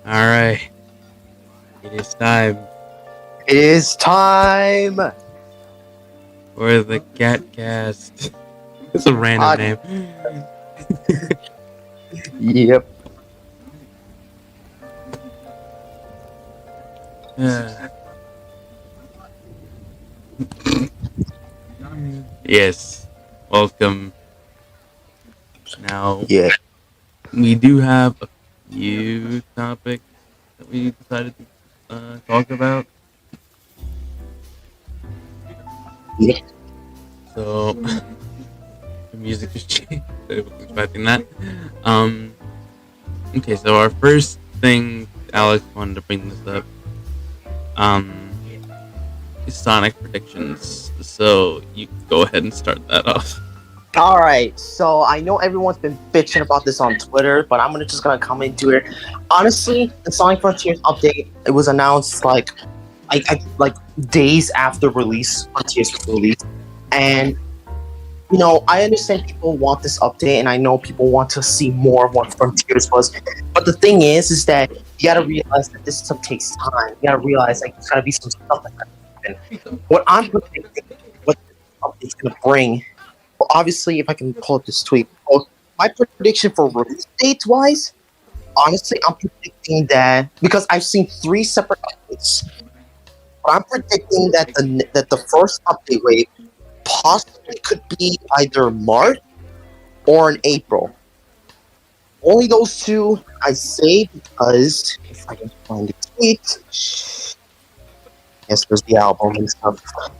Alright. It is time It is time. for the CatCast. It's a random name. Yep. Yes. Welcome. Now, Yeah. we do have a few topics that we decided to talk about. Yeah. So, the music just changed. I wasn't expecting that. Okay, so our first thing, Alex wanted to bring this up. Is Sonic predictions. So you go ahead and start that off. All right. So I know everyone's been bitching about this on Twitter, but I'm just gonna come into it. Honestly, the Sonic Frontiers update, it was announced like days after release. Frontiers was released, and I understand people want this update, and I know people want to see more of what Frontiers was. But the thing is that you gotta realize that this stuff takes time. You gotta realize like there's gotta be some stuff that happen. What I'm predicting, what this update's gonna bring. Well, obviously, if I can pull up this tweet, my prediction for release dates wise, honestly, I'm predicting that because I've seen 3 separate updates. But I'm predicting that the first update wave possibly could be either March or in April. Only those two I say because if I can find the tweet, yes, there's the album and stuff. All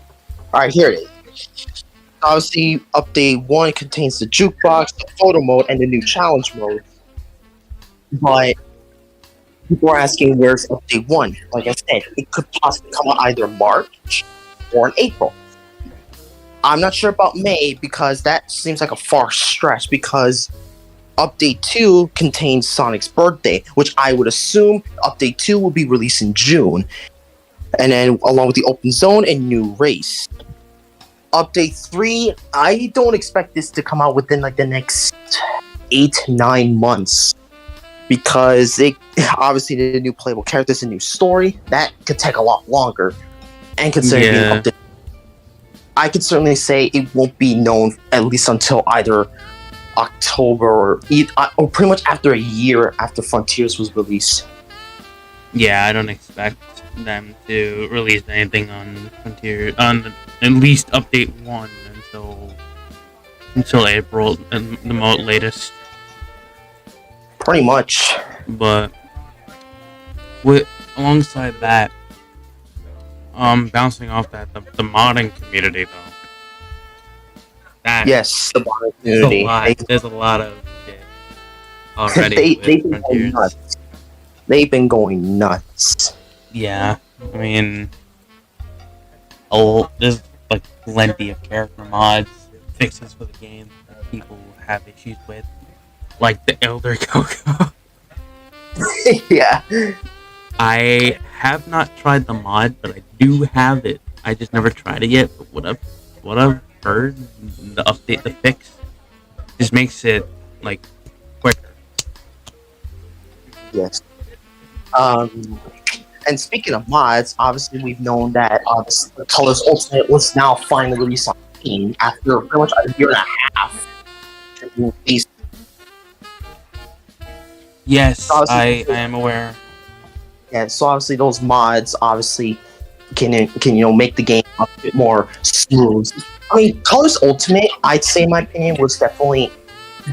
right, here it is. Obviously, update 1 contains the jukebox, the photo mode, and the new challenge mode. But people are asking where's update 1. Like I said, it could possibly come out either March or in April. I'm not sure about May because that seems like a far stretch because Update 2 contains Sonic's birthday, which I would assume Update 2 will be released in June. And then along with the open zone and new race. Update 3, I don't expect this to come out within like the next 8-9 months. Because they obviously did a new playable characters, a new story. That could take a lot longer. And considering being updated, I could certainly say it won't be known at least until either October or pretty much after a year after Frontiers was released. Yeah, I don't expect them to release anything on Frontier on at least update 1 until April at the latest. Pretty much. But alongside that, bouncing off that, the modding community though. Yes, the modding community. There's a lot of shit already. They've been going nuts. They've been going nuts. Yeah, I mean, there's like plenty of character mods, fixes for the game that people have issues with, like the Elder Coco. Yeah. I have not tried the mod, but I do have it. I just never tried it yet. But what I've heard, the update, the fix, just makes it like quicker. Yes. And speaking of mods, obviously we've known that the Colors Ultimate was now finally released on Steam after pretty much a year and a half. Yes, so I am aware. Yeah, so obviously those mods obviously can make the game a bit more smooth. I mean, Colors Ultimate, I'd say in my opinion, was definitely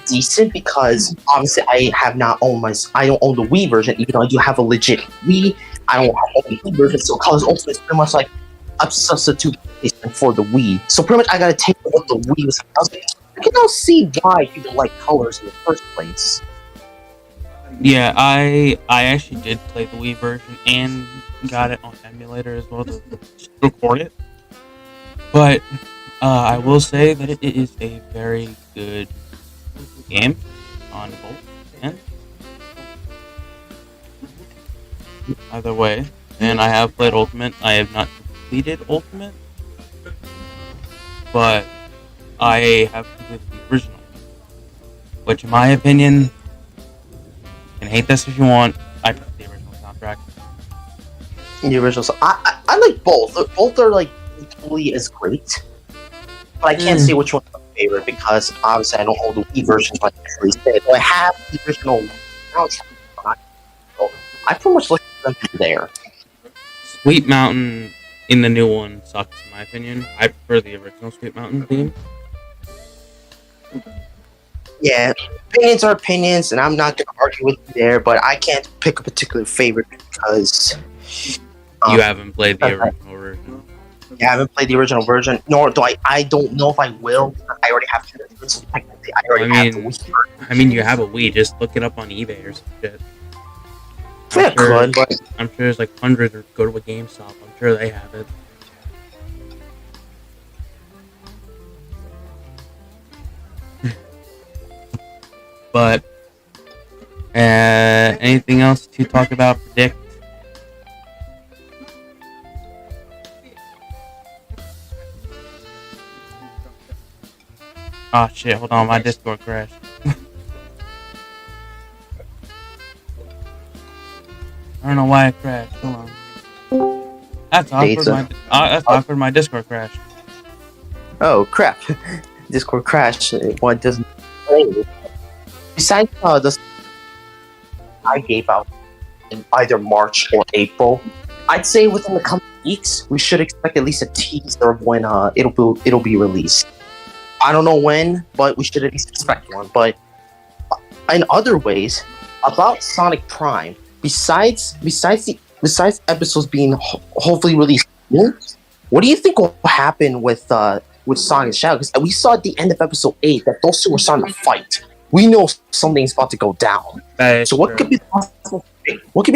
decent because obviously I don't own the Wii version, even though I do have a legit Wii. I don't have the Wii version, so Colors Ultimate is pretty much like a substitute for the Wii. So pretty much I gotta take what the Wii was. I can now see why people like Colors in the first place. Yeah, I actually did play the Wii version and got it on emulator as well to record it. But I will say that it is a very good game on both ends. Either way, and I have played Ultimate. I have not completed Ultimate, but I have completed the original, which in my opinion, you can hate this if you want, I prefer the original soundtrack. The original I like both. Both are like equally as great. But I can't say which one's my favorite because obviously I don't own the Wii version like I said. So I have the original soundtrack. So I pretty much look at them there. Sweet Mountain in the new one sucks in my opinion. I prefer the original Sweet Mountain theme. Yeah, opinions are opinions, and I'm not going to argue with you there, but I can't pick a particular favorite because... you haven't played the original version. Yeah, I haven't played the original version, nor do I don't know if I will, because I already have to, so technically I already have the Wii version. I mean, you have a Wii, just look it up on eBay or some shit. I'm sure there's like hundreds, or go to a GameStop, I'm sure they have it. But anything else to talk about, predict? Oh shit! Hold on, my Discord crashed. I don't know why it crashed. Hold on. That's awkward. That's awkward. My Discord crashed. Oh crap! Discord crashed. What doesn't play? Besides the I gave out in either March or April, I'd say within the coming weeks we should expect at least a teaser of when it'll be released. I don't know when, but we should at least expect one. But in other ways, about Sonic Prime, besides episodes being hopefully released, what do you think will happen with Sonic and Shadow? Because we saw at the end of episode 8 that those two were starting to fight. We know something's about to go down. So what could be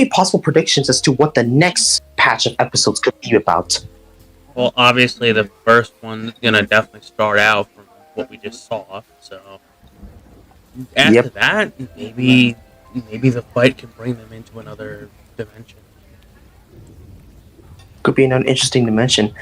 possible predictions as to what the next patch of episodes could be about? Well, obviously the first one's gonna definitely start out from what we just saw. So after that, maybe the fight can bring them into another dimension. Could be an interesting dimension.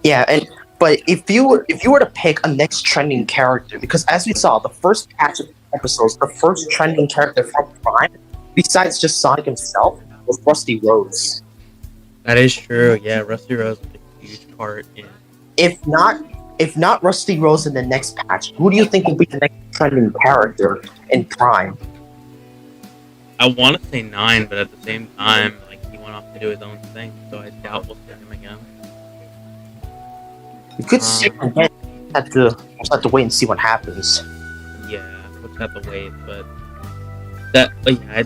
Yeah, but if you were to pick a next trending character, because as we saw, the first patch of episodes, the first trending character from Prime, besides just Sonic himself, was Rusty Rose. That is true. Yeah, Rusty Rose was a huge part in. If not Rusty Rose in the next patch, who do you think will be the next trending character in Prime? I want to say 9, but at the same time, like, he went off to do his own thing, so I doubt we'll see him again. You could see him again. We'll have to wait and see what happens. Yeah, we'll have to wait, but yeah,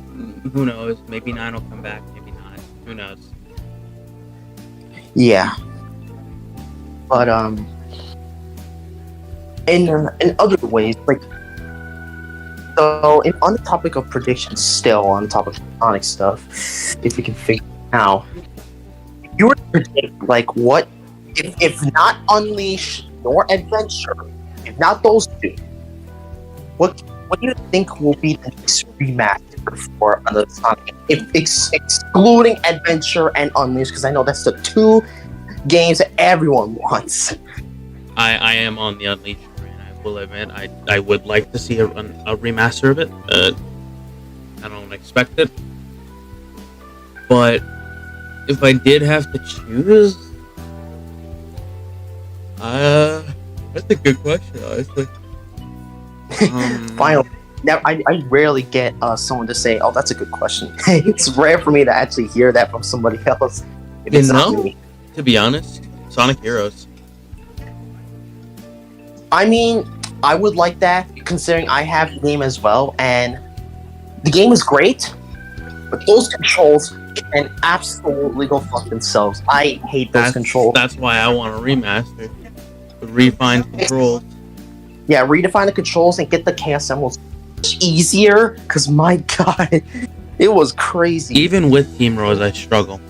who knows? Maybe 9 will come back, maybe not. Who knows? Yeah, but in other ways, like, so on the topic of predictions, still on the topic of Sonic stuff, if we can figure it out, if you were to predict, like, what if not Unleash nor Adventure, if not those two, what do you think will be the next remaster for the Sonic? If excluding Adventure and Unleash, because I know that's the two games that everyone wants. I am on the Unleash train. I will admit, I would like to see a remaster of it. I don't expect it, but if I did have to choose, that's a good question, honestly. Finally. Now, I rarely get someone to say, "Oh, that's a good question." It's rare for me to actually hear that from somebody else. To be honest, Sonic Heroes. I mean, I would like that, considering I have the game as well, and the game is great, but those controls can absolutely go fuck themselves. I hate those controls. That's why I want a remaster. Refined controls. Yeah, redefine the controls and get the Chaos Emeralds easier, because my god, it was crazy. Even with Team Rose, I struggle.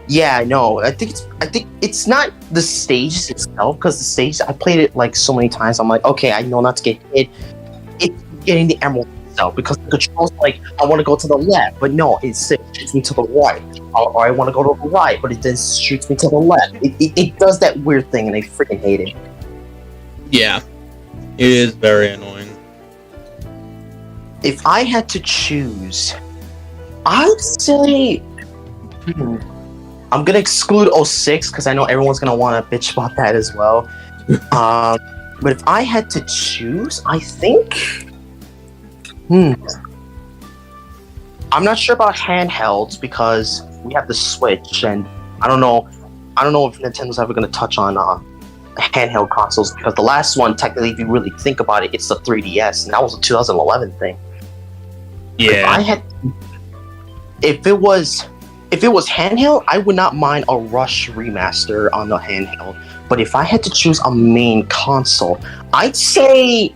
Yeah, I know. I think it's not the stages itself, because the stage, I played it like so many times. I'm like, okay, I know not to get hit. It's getting the emerald itself, because the controls, like, I want to go to the left, but no, it shoots me to the right. Or I want to go to the right, but it then shoots me to the left. It does that weird thing, and I freaking hate it. Yeah, it is very annoying. If I had to choose, I'd say I'm gonna exclude 06 because I know everyone's gonna want to bitch about that as well. But if I had to choose, I think, I'm not sure about handhelds because we have the Switch, and I don't know if Nintendo's ever gonna touch on handheld consoles, because the last one, technically, if you really think about it, it's the 3DS, and that was a 2011 thing. Yeah. If it was handheld, I would not mind a Rush remaster on the handheld. But if I had to choose a main console, I'd say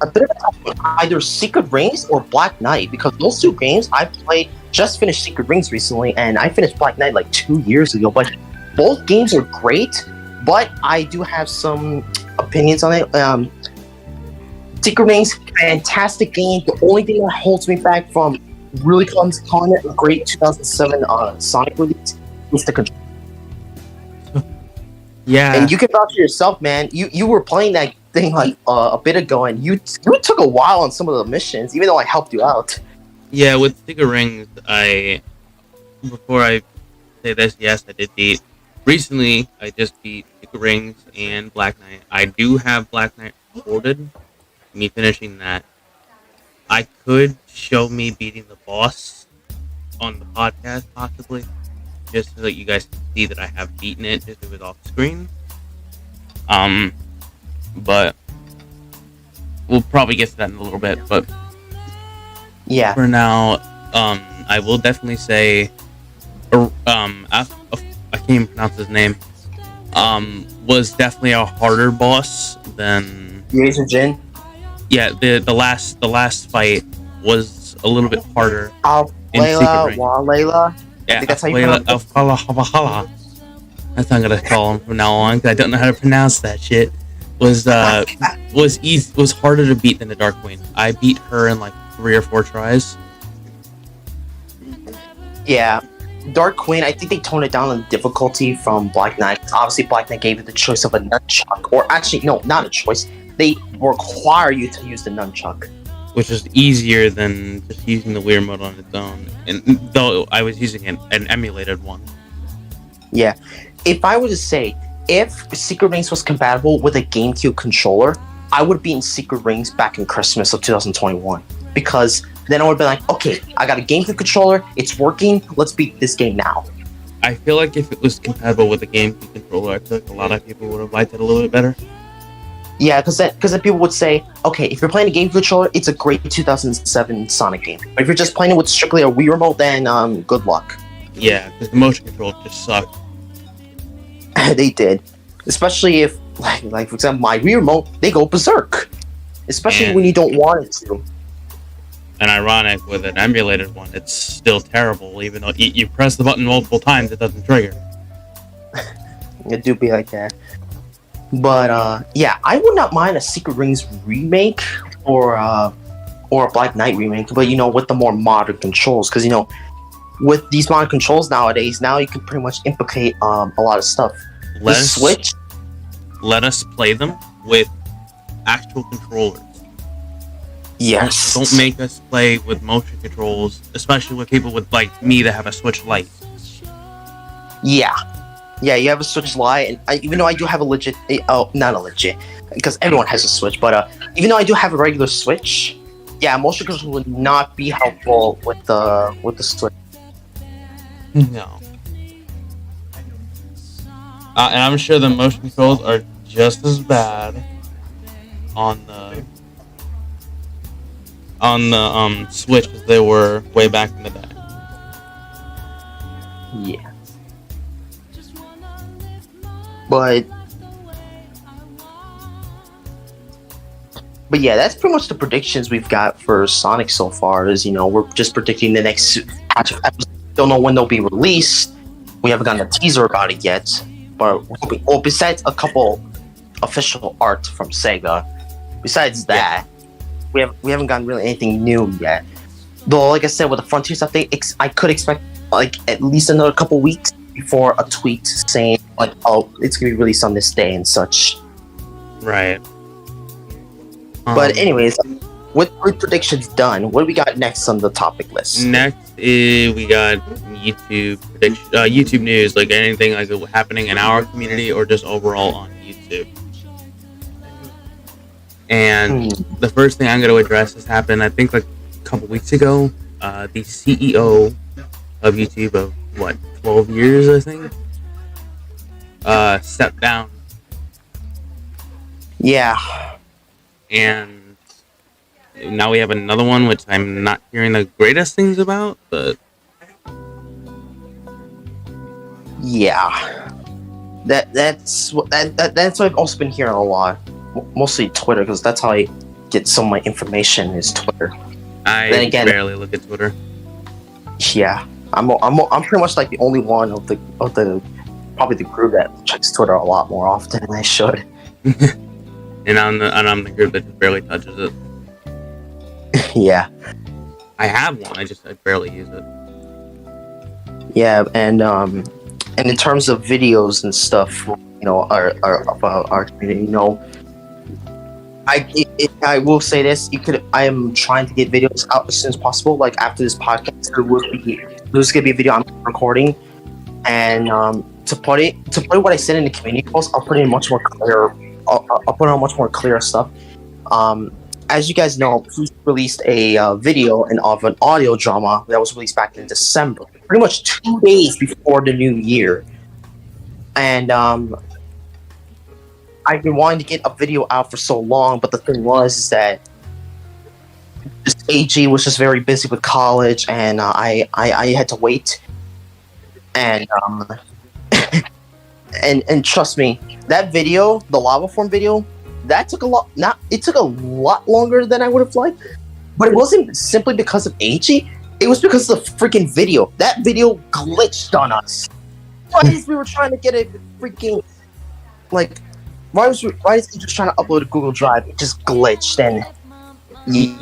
a bit of either Secret Rings or Black Knight, because those two games I played. Just finished Secret Rings recently, and I finished Black Knight like 2 years ago. But both games are great, but I do have some opinions on it. Secret Rings, fantastic game. The only thing that holds me back from really calling it a great 2007 Sonic release is the control. Yeah. And you can vouch for yourself, man. You were playing that thing like a bit ago, and you took a while on some of the missions, even though I helped you out. Yeah, with Sticker Rings, before I say this, yes, I did beat. Recently, I just beat Sticker Rings and Black Knight. I do have Black Knight recorded, me finishing that. I could show me beating the boss on the podcast, possibly, just so that you guys can see that I have beaten it, just if it was off screen. But we'll probably get to that in a little bit. But Yeah. for now, I will definitely say, I can't even pronounce his name. Was definitely a harder boss than Jin. Yeah. The last fight was a little bit harder. Layla, Layla. Yeah, I think that's how you pronounce it. That's not gonna call him from now on because I don't know how to pronounce that shit. Was harder to beat than the Dark Queen. I beat her in like 3 or 4 tries. Yeah, Dark Queen. I think they toned it down on difficulty from Black Knight. Obviously, Black Knight gave you the choice of a nunchuck, or actually, no, not a choice. They require you to use the nunchuck, which is easier than just using the weird mode on its own. And though I was using an emulated one. Yeah. If I were to say, if Secret Rings was compatible with a GameCube controller, I would be in Secret Rings back in Christmas of 2021. Because then I would be like, okay, I got a GameCube controller, it's working, let's beat this game now. I feel like if it was compatible with a GameCube controller, I feel like a lot of people would have liked it a little bit better. Yeah, because then people would say, okay, if you're playing a GameCube controller, it's a great 2007 Sonic game. But if you're just playing it with strictly a Wii remote, then good luck. Yeah, because the motion control just sucked. They did. Especially if, like for example, my Wii remote, they go berserk. Especially when you don't want it to. And ironic, with an emulated one, it's still terrible. Even though you press the button multiple times, it doesn't trigger. It do be like that. But yeah, I would not mind a Secret Rings remake or a Black Knight remake, but with the more modern controls, because with these modern controls nowadays, now you can pretty much implicate a lot of stuff. Switch. Let us play them with actual controllers. Yes. Don't make us play with motion controls, especially with people with like me that have a Switch Lite. Yeah, you have a Switch Lite, and even though I do have a legit, not a legit, because everyone has a Switch, but even though I do have a regular Switch, yeah, motion controls would not be helpful with the Switch. No. And I'm sure the motion controls are just as bad on the Switch as they were way back in the day. Yeah. But yeah, that's pretty much the predictions we've got for Sonic so far. Is we're just predicting the next patch of episodes. Don't know when they'll be released. We haven't gotten a teaser about it yet. But besides a couple official art from Sega, besides that, we haven't gotten really anything new yet. Though, like I said, with the Frontiers update, I could expect like at least another couple weeks before a tweet saying like, "Oh, it's gonna be released on this day" and such. Right. But anyways, with predictions done, what do we got next on the topic list? Next is we got YouTube news, like anything like happening in our community or just overall on YouTube. And the first thing I'm going to address has happened, I think, like a couple weeks ago. The CEO of YouTube of 12 years, I think, stepped down. Yeah. And now we have another one, which I'm not hearing the greatest things about, but yeah, that's what I've also been hearing a lot, mostly Twitter, because that's how I get some of my information is Twitter. I barely look at Twitter. Yeah, I'm pretty much like the only one of the probably the group that checks Twitter a lot more often than I should. And I'm the group that just barely touches it. Yeah. I have one, I barely use it. Yeah, and in terms of videos and stuff, our community. I will say this. I am trying to get videos out as soon as possible. Like after this podcast, there's gonna be a video I'm recording, and to put what I said in the community post, I'll put in much more clear. I'll put on much more clear stuff. As you guys know, he released a video of an audio drama that was released back in December, pretty much 2 days before the new year, and I've been wanting to get a video out for so long, but the thing is that just AG was just very busy with college, and I had to wait. And and trust me, that video, the lava form video, that took a lot. It took a lot longer than I would have liked, but it wasn't simply because of AG. It was because of the freaking video. That video glitched on us. Why is we were trying to get a freaking like. Why is he just trying to upload a Google Drive? It just glitched, and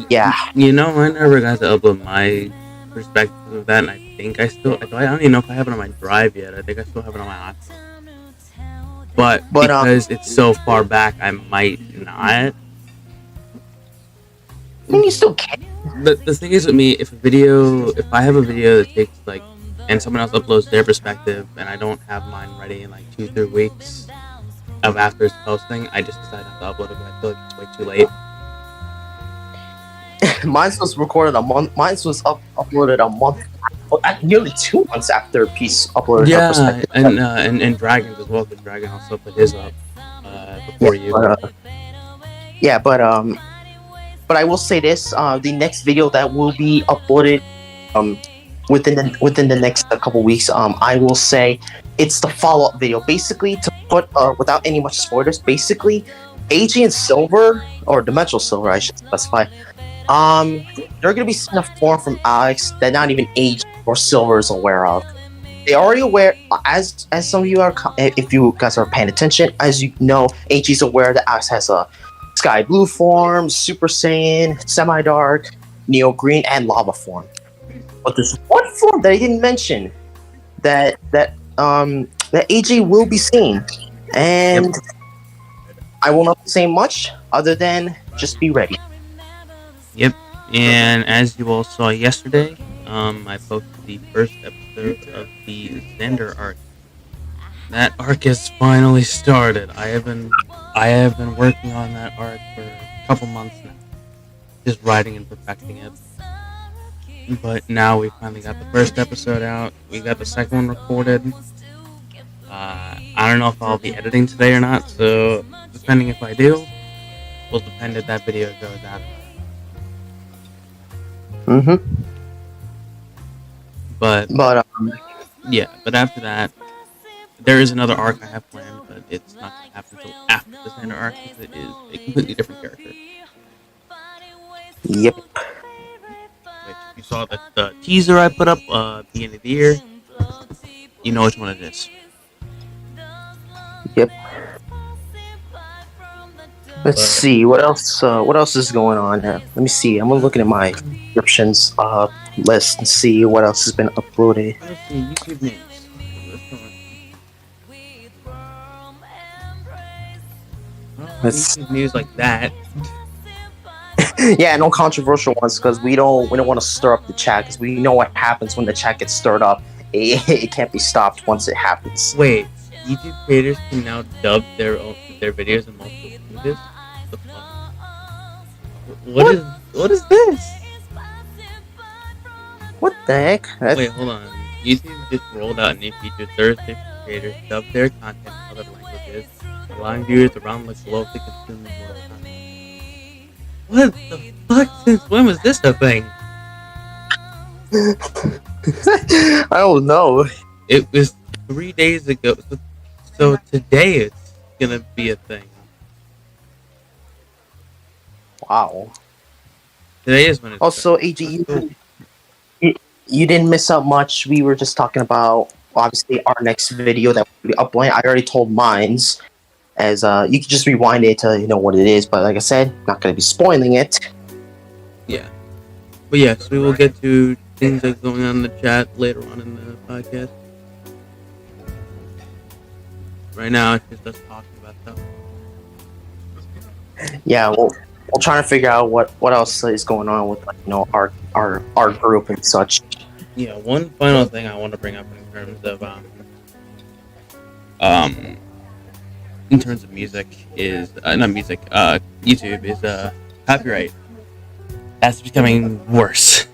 yeah. I never got to upload my perspective of that, and I think I don't even know if I have it on my drive yet. I think I still have it on my iPhone. But because it's so far back, I might not. I mean, you still can. The thing is with me, if I have a video that takes and someone else uploads their perspective, and I don't have mine ready in 2-3 weeks of after its posting, I just decided not to upload it, but I feel like it's way too late. Mine was recorded a month. Mine was uploaded a month, nearly 2 months after a piece uploaded. Yeah, and Dragon's as well, because Dragon also put his up before you. But I will say this: the next video that will be uploaded within the next couple weeks, I will say it's the follow-up video. Basically, to put without any much spoilers, basically, AG and Silver, or Dimensional Silver, I should specify. They're gonna be seeing a form from Alex that not even AG or Silver is aware of. They're already aware, as some of you are, if you guys are paying attention, as you know, AG is aware that Alex has a Sky Blue form, Super Saiyan, Semi-Dark, Neo Green, and Lava form. But there's one form that he didn't mention that AG will be seeing, and I will not say much other than just be ready. Yep, and as you all saw yesterday, I posted the first episode of the Xander arc. That arc has finally started. I have been working on that arc for a couple months now, just writing and perfecting it. But now we finally got the first episode out. We got the second one recorded. I don't know if I'll be editing today or not, so depending if I do, will depend if that video goes out. But after that, there is another arc I have planned, but it's not going to happen until after the Xander arc, because it is a completely different character. Yep. Which, if you saw the teaser I put up at the end of the year, you know which one it is. Yep. Let's see what else. What else is going on here? Let me see. I'm looking at my descriptions list and see what else has been uploaded. Let's see, YouTube news. YouTube news like that. Yeah, no controversial ones, because we don't want to stir up the chat, because we know what happens when the chat gets stirred up. It can't be stopped once it happens. Wait, YouTube creators can now dub their videos in multiple languages? What is this? What the heck? Wait, hold on. YouTube just rolled out a new feature Thursday for creators dub their content in other languages, allowing viewers around the globe to consume more content. What the fuck? Since when was this a thing? I don't know. It was 3 days ago, so today it's gonna be a thing. Wow. Today is when it's also AG. You didn't miss out much. We were just talking about obviously our next video that will be uploading. I already told mines, as you can just rewind it to know what it is. But like I said, not going to be spoiling it. Yeah, but yes, we will get to things that are going on in the chat later on in the podcast. right now it's just us talking about stuff. Yeah, well, we're trying to figure out what else is going on with our group and such. Yeah, one final thing I want to bring up um in terms of music is not music, YouTube is copyright. That's becoming worse.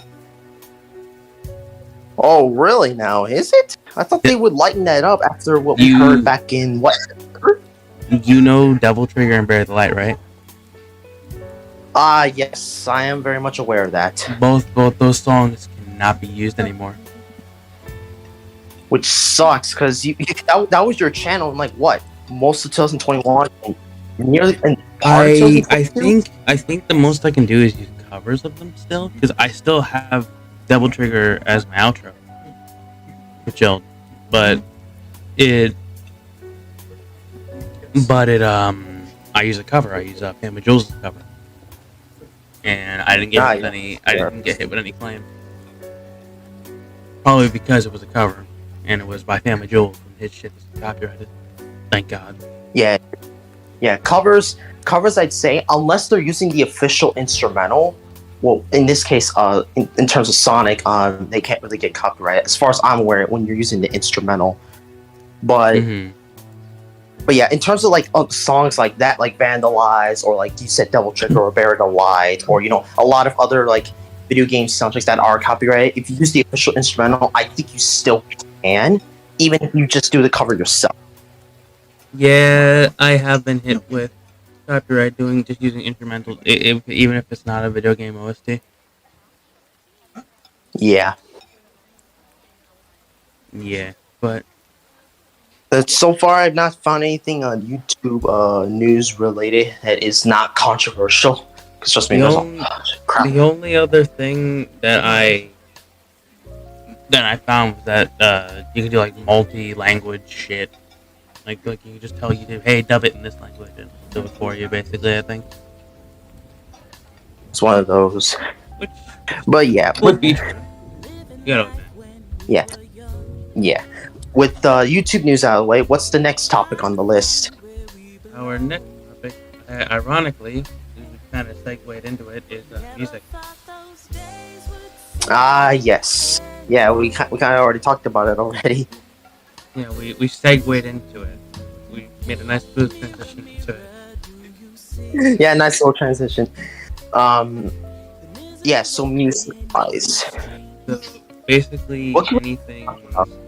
Oh, really? Now is it? I thought they would lighten that up after what we heard back in what? You know Devil Trigger and Bear the Light, right? Yes, I am very much aware of that. Both those songs cannot be used anymore. Which sucks, because that was your channel in like what? Most of 2021 and nearly and I think the most I can do is use covers of them still, because I still have Devil Trigger as my outro for Chilled, but I use a cover. I use Family Jewels' cover, and I didn't get hit with any claim. Probably because it was a cover, and it was by Family Jewels, and his shit is copyrighted. Thank God. Yeah. Covers. I'd say unless they're using the official instrumental. Well, in this case, in terms of Sonic, they can't really get copyright, as far as I'm aware, when you're using the instrumental. But yeah, in terms of like songs like that, like Vandalize, or like you said, Devil Trigger or Bear the Light, or a lot of other like video game soundtracks that are copyrighted, if you use the official instrumental, I think you still can, even if you just do the cover yourself. Yeah, I have been hit with copyright just using instrumentals, even if it's not a video game OST. Yeah, but so far I've not found anything on YouTube news related that is not controversial. Because trust me, there's a bunch of crap. The only other thing that I found was that you can do like multi-language shit. Like you can just tell YouTube, hey, dub it in this language, and it'll do it for you, basically, I think. It's one of those. But yeah. Yeah. With YouTube news out of the way, what's the next topic on the list? Our next topic, ironically, we kind of segued into it, is music. Yes. Yeah, we kind of already talked about it already. Yeah, we segued into it. We made a nice smooth transition into it. Yeah, nice little transition. Yeah, so music-wise. So basically, anything,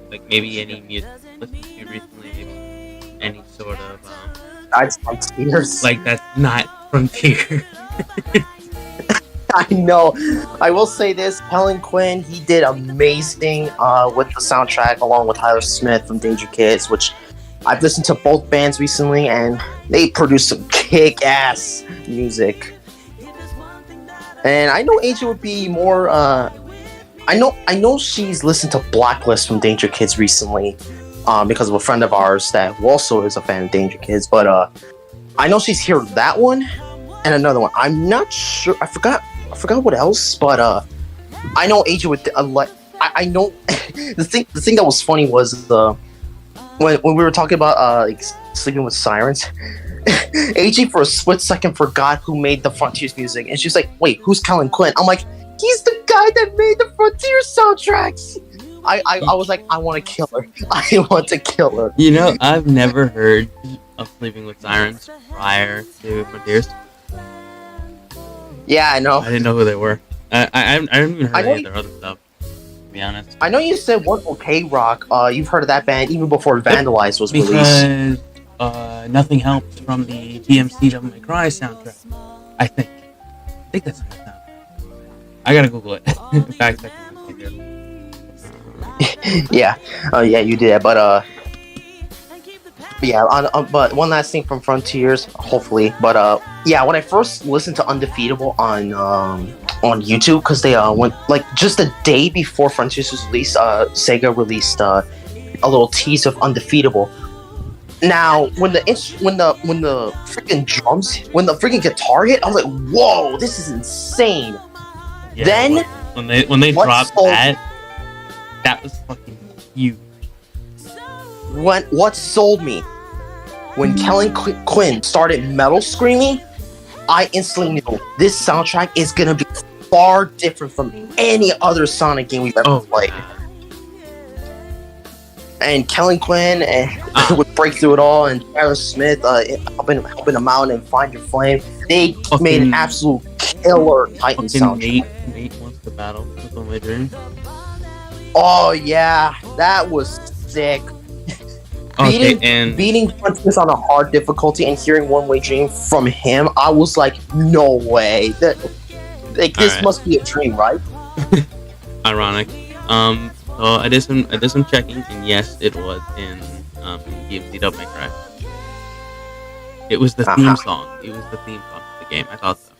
like maybe any music you listened to recently, maybe any sort of, like that's not Frontier. I know. I will say this, Helen Quinn, he did amazing with the soundtrack, along with Tyler Smith from Danger Kids, which I've listened to both bands recently, and they produce some kick-ass music. And I know AJ would be more, I know she's listened to Blacklist from Danger Kids recently, because of a friend of ours that also is a fan of Danger Kids, but I know she's heard that one, and another one. I'm not sure, I forgot what else, but I know AJ would I know the thing that was funny was when we were talking about like Sleeping with Sirens, AJ for a split second forgot who made the Frontiers music, and she's like, wait, who's Helen Quinn? I'm like, he's the guy that made the Frontier soundtracks. I was like, I want to kill her. I want to kill her. I've never heard of Sleeping with Sirens prior to Frontiers. Yeah, I know. I didn't know who they were. I haven't even heard any of their other stuff, to be honest. I know you said One OK Rock. You've heard of that band even before Vandalize was released. Because Nothing Helps from the DMC Devil May Cry soundtrack. I think that's how it sounds. I gotta Google it. In fact, yeah, you did that, but yeah. But one last thing from Frontiers, hopefully. But yeah, when I first listened to Undefeatable on YouTube, because they went like just a day before Frontiers was released, Sega released a little tease of Undefeatable. Now, when the freaking drums, when the freaking guitar hit, I was like, "Whoa, this is insane!" Yeah, then when they dropped that was fucking huge. What sold me when Kellen Quinn started metal screaming, I instantly knew this soundtrack is gonna be far different from any other Sonic game we've ever played. Yeah. And Kellen Quinn would break through it all, and Tyler Smith helping him out and Find Your Flame. They made an absolute killer Titan soundtrack. Nate wants to battle with All My Dreams. Oh yeah, that was sick. Beating Princess on a hard difficulty and hearing One Way Dream from him, I was like, no way. This must be a dream, right? Ironic. So I did some checking, and yes, it was in DMC Devil May Cry. It was the theme song. It was the theme song of the game. I thought so.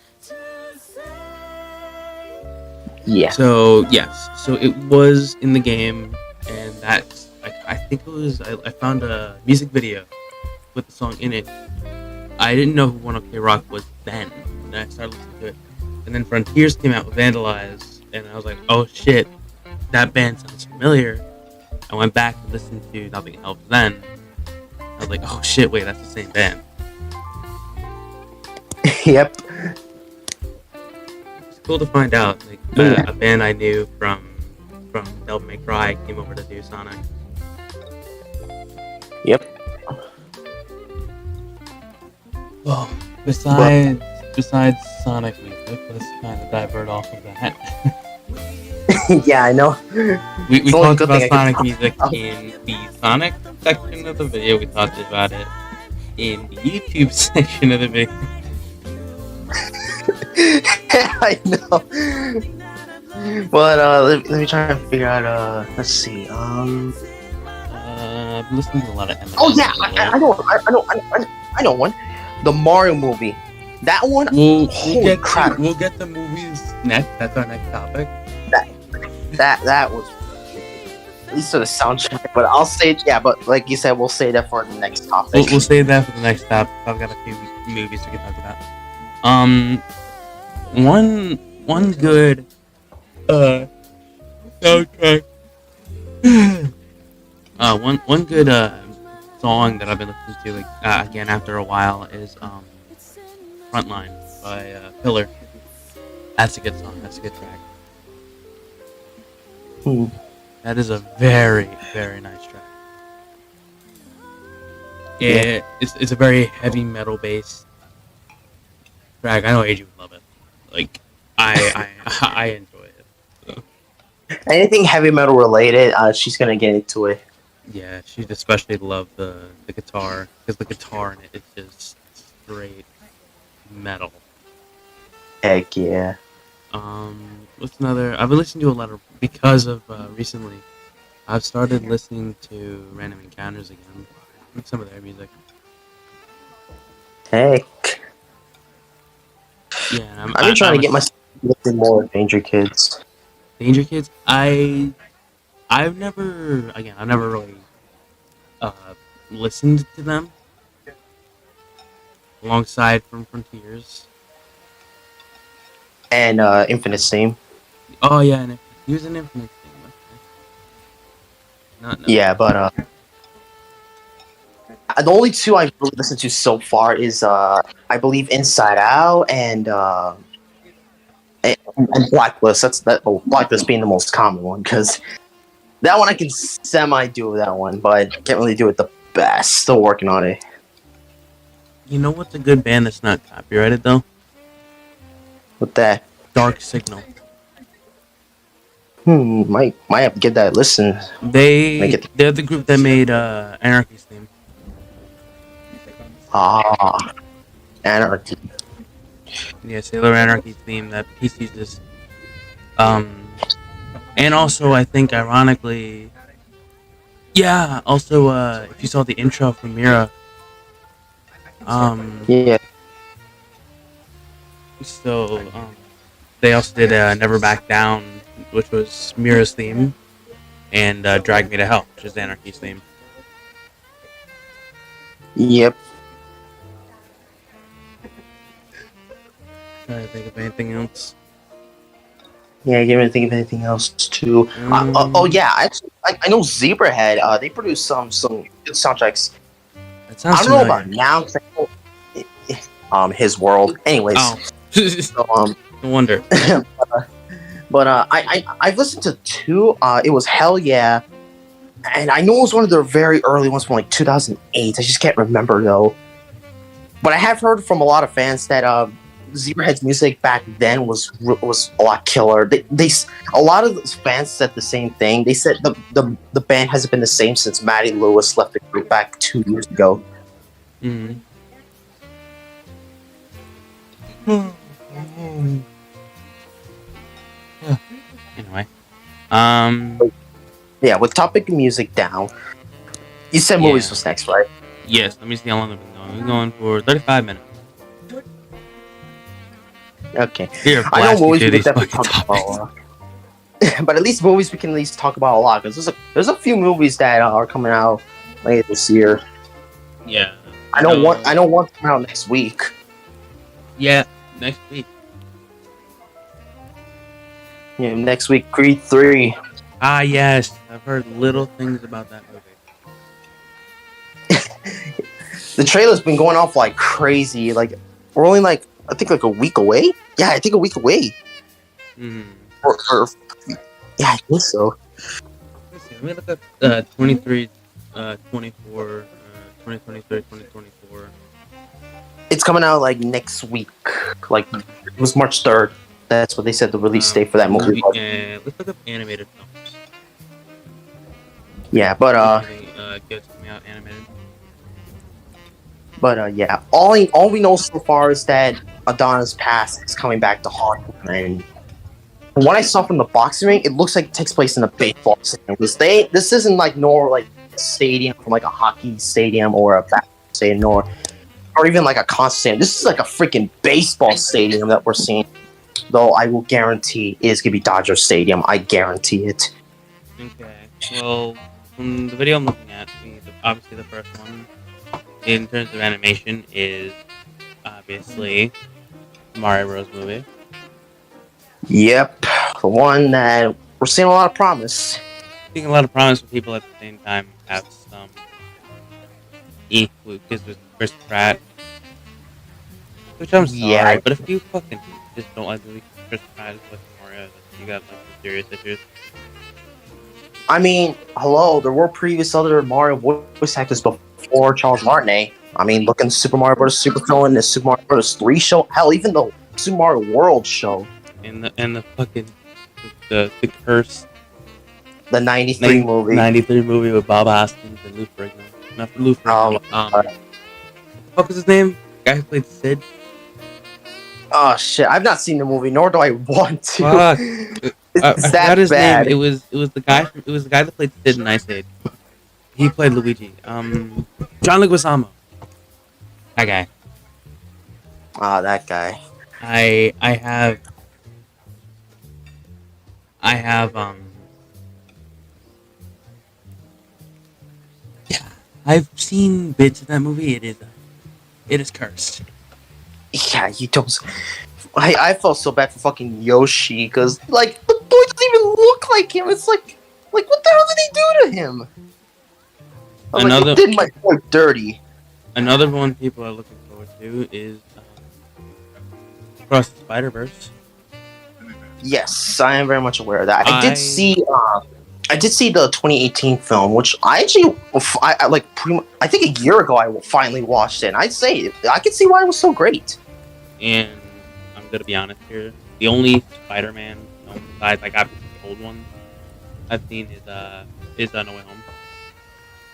Yeah. So yes, so it was in the game, and that's I think it was. I found a music video with the song in it. I didn't know who One OK Rock was then, and I started listening to it. And then Frontiers came out with Vandalize, and I was like, oh shit, that band sounds familiar. I went back and listened to Nothing Helps Then. I was like, oh shit, wait, that's the same band. Yep. It's cool to find out. Like a band I knew from Devil May Cry came over to do Sonic. Yep. Well, besides Sonic music, let's kind of divert off of that. Yeah, I know. We talked about Sonic music in the Sonic section of the video. We talked about it in the YouTube section of the video. I know. But let me try and figure out. Let's see. I've been listening to a lot of Eminem. Oh yeah, I know one. The Mario movie. That one. Holy crap! We'll get the movies next. That's our next topic. That was at least for the soundtrack. But I'll say but like you said, we'll say that for the next topic. We'll save that for the next topic. I've got a few movies we can talk about. One good soundtrack. One good song that I've been listening to again after a while is Frontline by Pillar. That's a good song. That's a good track. Ooh. That is a very, very nice track. It's a very heavy metal based track. I know AJ would love it. Like I enjoy it. So. Anything heavy metal related, she's gonna get into it. Yeah, she'd especially love the guitar, because the guitar in it is just straight metal. Heck yeah. What's another? I've been listening to a lot of, because of recently, I've started listening to Random Encounters again. Like some of their music. Heck. Yeah, I've been trying to get myself listening more Danger Kids. Danger Kids? I've never really listened to them alongside from Frontiers and Infinite Steam. Oh yeah, and he was an Infinite Steam. Not yeah, but the only two I've really listened to so far is I believe Inside Out and Blacklist. Blacklist being the most common one, because that one I can semi-do that one, but I can't really do it the best. Still working on it. You know what's a good band that's not copyrighted though? What that? Dark Signal. Might have to give that a listen. They're the group that made Anarchy's theme. Anarchy. Yeah, Sailor Anarchy's theme that Peace uses. And also, I think, ironically, yeah. Also, if you saw the intro from Mira, yeah. So, they also did "Never Back Down," which was Mira's theme, and "Drag Me to Hell," which is Anarchy's theme. Yep. Trying to think of anything else. Yeah, I can't think of anything else too. Oh yeah, actually, I know Zebrahead. They produce some good soundtracks. That sounds I don't know familiar. about now, 'cause I know, his world. Anyways, Oh, so, no wonder. but I've listened to two. It was Hell Yeah, and I know it was one of their very early ones from like 2008. I just can't remember though. But I have heard from a lot of fans that Zebrahead's music back then was a lot killer. A lot of those fans said the same thing. They said the band hasn't been the same since Matty Lewis left the group back 2 years ago. Mm-hmm. Anyway, Yeah, with topic and music down, you said movies was next, right? yes. Let me see how long I've been going. We're going for 35 minutes. Okay. Here, I know movies we these could definitely fucking talk topics. about, but at least movies we can at least talk about a lot because there's a few movies that are coming out later this year. Yeah. I know one's coming out next week. Yeah, next week. Yeah, next week, Creed 3. Ah, yes. I've heard little things about that movie. The trailer's been going off like crazy. Like we're only like I think like a week away. Yeah, I think a week away. Mm. Yeah, I think so. Let's see. Let me look up 23, 24, 2023, 2024. It's coming out like next week. Like it was March 3rd. That's what they said the release date for that movie was. Let's look up animated films. Yeah, but Gets me out animated. But yeah, all we know so far is that Adonis Pass is coming back to Hollywood, and from what I saw from the boxing ring, it looks like it takes place in a baseball stadium. This isn't like like a stadium from like a hockey stadium or a basketball stadium or even like a concert stadium. This is like a freaking baseball stadium that we're seeing. Though I will guarantee it is gonna be Dodger Stadium. I guarantee it. Okay. Well, from the video I'm looking at, obviously the first one in terms of animation is obviously Mario Bros. Movie. Yep, the one that we're seeing a lot of promise. Seeing a lot of promise, but people at the same time have some because with Chris Pratt, which I'm sorry, Yeah. but if you fucking just don't like the Chris Pratt is fucking Mario, you got like some serious issues. I mean, hello, there were previous other Mario voice actors before Charles Martinet. I mean, look in the Super Mario Bros. Super Film, the Super Mario Bros. 3 show, hell, even the Super Mario World show. And the fucking the curse. The 93 movie. 93 movie with Bob Hoskins and Lou Ferrigno. Not for Lou Ferrigno. What the fuck was his name? The guy who played Sid. Oh shit! I've not seen the movie, nor do I want to. Fuck. It's I that forgot his bad. name. It was the guy that played Sid in Ice Age. He played Luigi. John Leguizamo. That guy. Ah, that guy. I have yeah, I've seen bits of that movie. It is cursed. Yeah, you don't. I felt so bad for fucking Yoshi because like the boy doesn't even look like him. It's like what the hell did they do to him? I'm like, you did my boy dirty. Another one people are looking forward to is Across the Spider-Verse. Yes, I am very much aware of that. I did see the 2018 film, which I actually, I like pretty much, I think a year ago I finally watched it. And I'd say I could see why it was so great. And I'm gonna be honest here, the only Spider-Man film besides like the old one I've seen is No Way Home.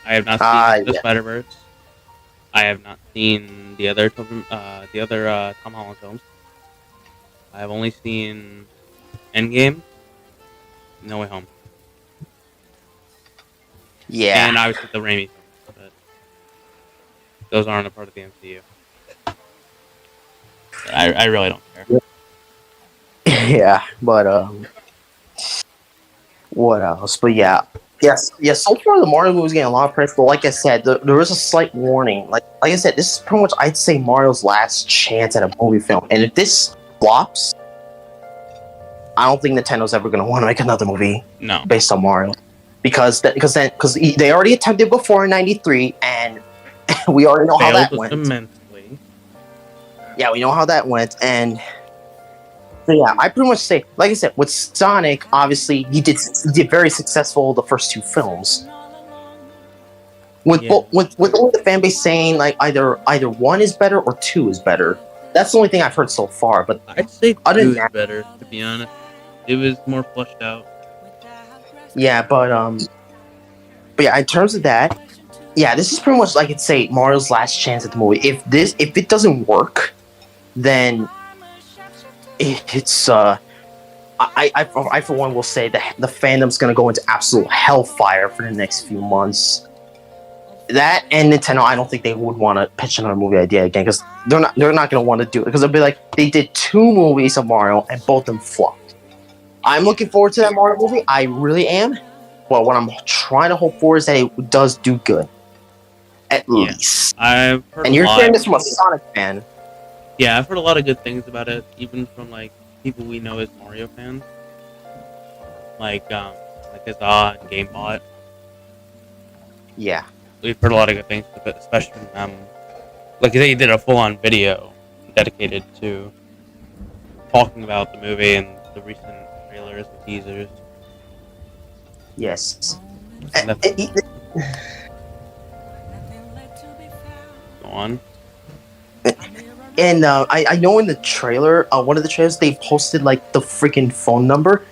I have not seen the Spider-Verse. I have not seen the other Tom Holland films. I have only seen Endgame, No Way Home. Yeah. And obviously the Raimi films, but those aren't a part of the MCU. I really don't care. Yeah, but what else? But yeah. Yes. So far, the Mario movie is getting a lot of praise. But like I said, there is a slight warning. Like I said, this is pretty much I'd say Mario's last chance at a movie film. And if this flops, I don't think Nintendo's ever going to want to make another movie. No. Based on Mario, because they already attempted before in '93, and we already know how that failed went. immensely. Yeah, we know how that went, and so yeah, I pretty much say, like I said, with Sonic, obviously he did very successful the first two films. With Yeah. with all the fan base saying like either one is better or two is better. That's the only thing I've heard so far. But I'd say other two than is that, better, to be honest. It was more fleshed out. yeah, but yeah, in terms of that, yeah, this is pretty much like I'd say Mario's last chance at the movie. If it doesn't work, then it's I for one will say that the fandom's gonna go into absolute hellfire for the next few months. That and Nintendo, I don't think they would want to pitch another movie idea again because they're not going to want to do it because they'll be like they did 2 movies of Mario and both of them flopped. I'm looking forward to that Mario movie, I really am. But what I'm trying to hope for is that it does do good, at least. I've heard And a you're lot. hearing this from a Sonic fan. Yeah, I've heard a lot of good things about it, even from like people we know as Mario fans, like Azar and GameBot. Yeah. We've heard a lot of good things with it, especially when, like they did a full-on video dedicated to talking about the movie and the recent trailers and teasers. Yes. Go on. And I know in the trailer, one of the trailers, they posted like the freaking phone number.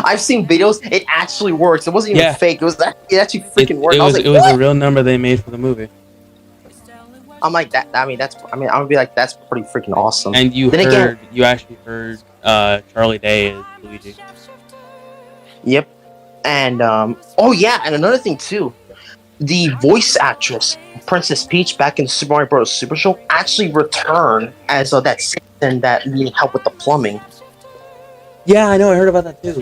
I've seen videos. It actually works. It wasn't even fake. It actually freaking worked. It was a real number they made for the movie. I'm like that. I would be like, that's pretty freaking awesome. And you actually heard Charlie Day as Luigi. Yep. And oh yeah, and another thing too, the voice actress Princess Peach back in the Super Mario Bros. Super Show actually returned as that citizen that needed help with the plumbing. Yeah, I know. I heard about that too.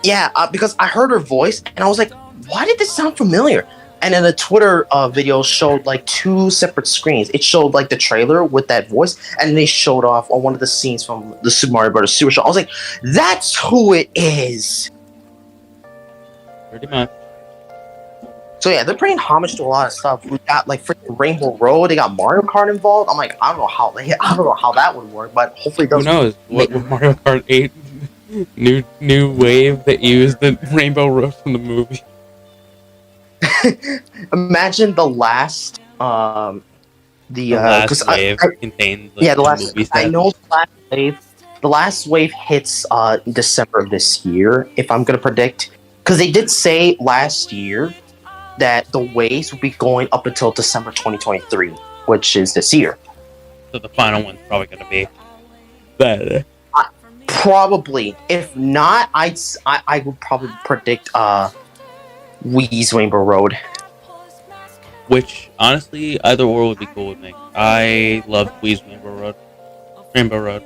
Yeah, because I heard her voice and I was like, why did this sound familiar? And then the Twitter video showed like 2 separate screens. It showed like the trailer with that voice, and they showed off on one of the scenes from the Super Mario Bros. Super Show. I was like, that's who it is. Pretty much. So yeah, they're paying homage to a lot of stuff. We got like freaking Rainbow Road. They got Mario Kart involved. I'm like, I don't know how that would work, but hopefully it does. Who knows? What Mario Kart 8 new wave that used the Rainbow Road from the movie. Imagine the last wave contains the last movie stuff. I know the last wave hits December of this year, if I'm gonna predict, because they did say last year that the waves will be going up until December 2023, which is this year. So the final one's probably gonna be better. Probably. If not, I would probably predict Wii's Rainbow Road. Which, honestly, either or would be cool with me. I love Wii's Rainbow Road. Rainbow Road.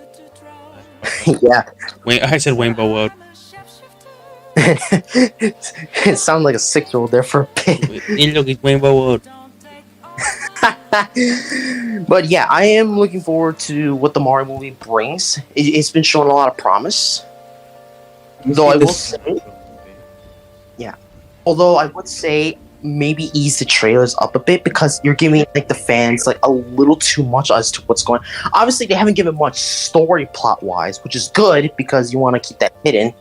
Yeah. I said Rainbow Road. It sounded like a 6-year-old there for a bit. Look, it's Rainbow Road. But yeah, I am looking forward to what the Mario movie brings. It's been showing a lot of promise. Though I will say, although I would say maybe ease the trailers up a bit because you're giving like the fans like a little too much as to what's going on. Obviously, they haven't given much story plot wise, which is good because you want to keep that hidden.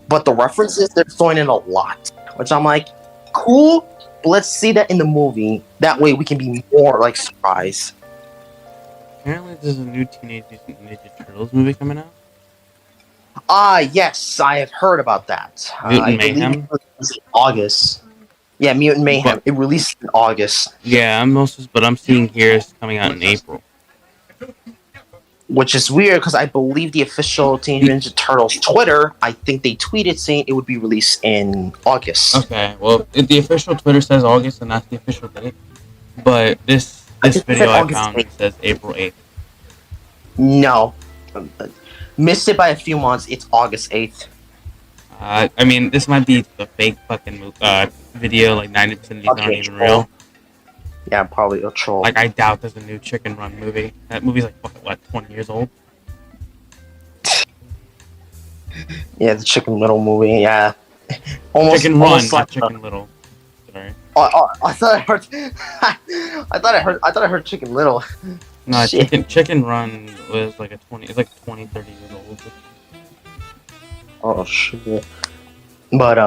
But the references, they're throwing in a lot, which I'm like, cool. But let's see that in the movie. That way, we can be more like surprised. Apparently, there's a new Teenage Mutant Ninja Turtles movie coming out. Yes, I have heard about that. Mutant Mayhem? It released in August. Yeah, Mutant Mayhem. It released in August. Yeah, but I'm seeing here it's coming out in April. Which is weird because I believe the official Teenage Ninja Turtles Twitter, I think they tweeted saying it would be released in August. Okay, well, the official Twitter says August and that's the official date. But this video I found says April 8th. No. Missed it by a few months. It's August 8th. I mean, this might be the fake fucking video. Like 90% of these aren't even real. Yeah, probably a troll. Like, I doubt there's a new Chicken Run movie. That movie's like, what, 20 years old? Yeah, the Chicken Little movie, yeah. Chicken Run, not Chicken Little. Sorry. I thought I heard. I thought I heard Chicken Little. No, Shit. Chicken Run was like it's like 20, 30 years old. Oh shit. But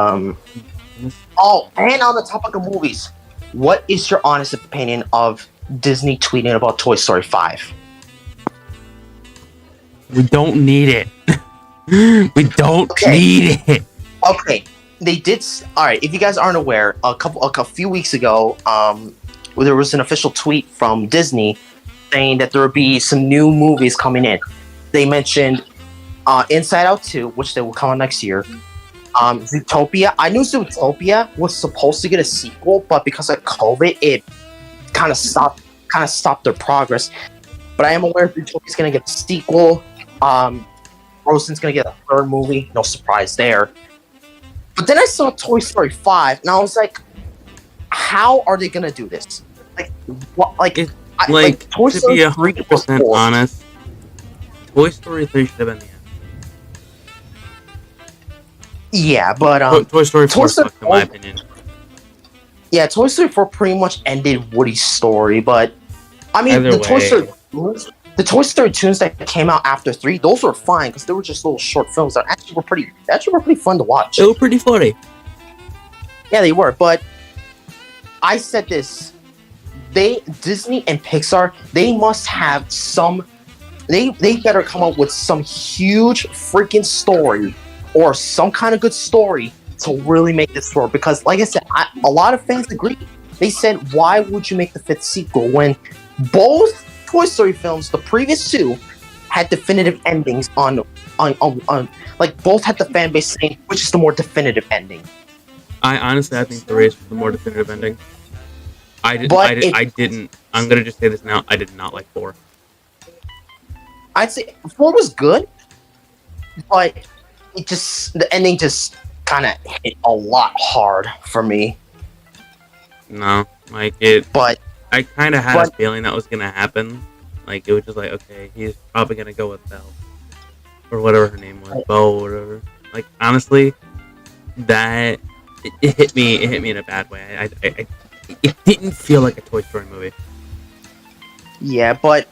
Oh, and on the topic of movies, what is your honest opinion of Disney tweeting about Toy Story 5? We don't need it. We don't need it. Okay, they did. All right, if you guys aren't aware, a few weeks ago, there was an official tweet from Disney saying that there would be some new movies coming in. They mentioned Inside Out 2, which they will come out next year. Zootopia. I knew Zootopia was supposed to get a sequel, but because of COVID, it kind of stopped their progress. But I am aware Zootopia's going to get a sequel. Frozen's going to get a third movie. No surprise there. But then I saw Toy Story 5, and I was like, how are they going to do this? Like, what? Like Toy to Story be 100% honest, Toy Story 3 should have been the end. Yeah, but Toy Story 4 sucked, in my opinion. Yeah, Toy Story 4 pretty much ended Woody's story, but I mean, the Toy Story tunes that came out after 3, those were fine because they were just little short films that actually were pretty fun to watch. They were pretty funny. Yeah, they were, but I said this. Disney and Pixar, they must have some. They better come up with some huge freaking story or some kind of good story to really make this work. Because, like I said, a lot of fans agree. They said, "Why would you make the 5th sequel when both Toy Story films, the previous 2, had definitive endings on like both had the fan base saying which is the more definitive ending." I think 3 is the more definitive ending. I didn't. I'm gonna just say this now. I did not like 4. I'd say 4 was good, but the ending just kind of hit a lot hard for me. No, like it. But I kind of had a feeling that was gonna happen. Like it was just like, okay, he's probably gonna go with Belle or whatever her name was, Bo or whatever. Like honestly, that it hit me. It hit me in a bad way. It didn't feel like a Toy Story movie. Yeah, but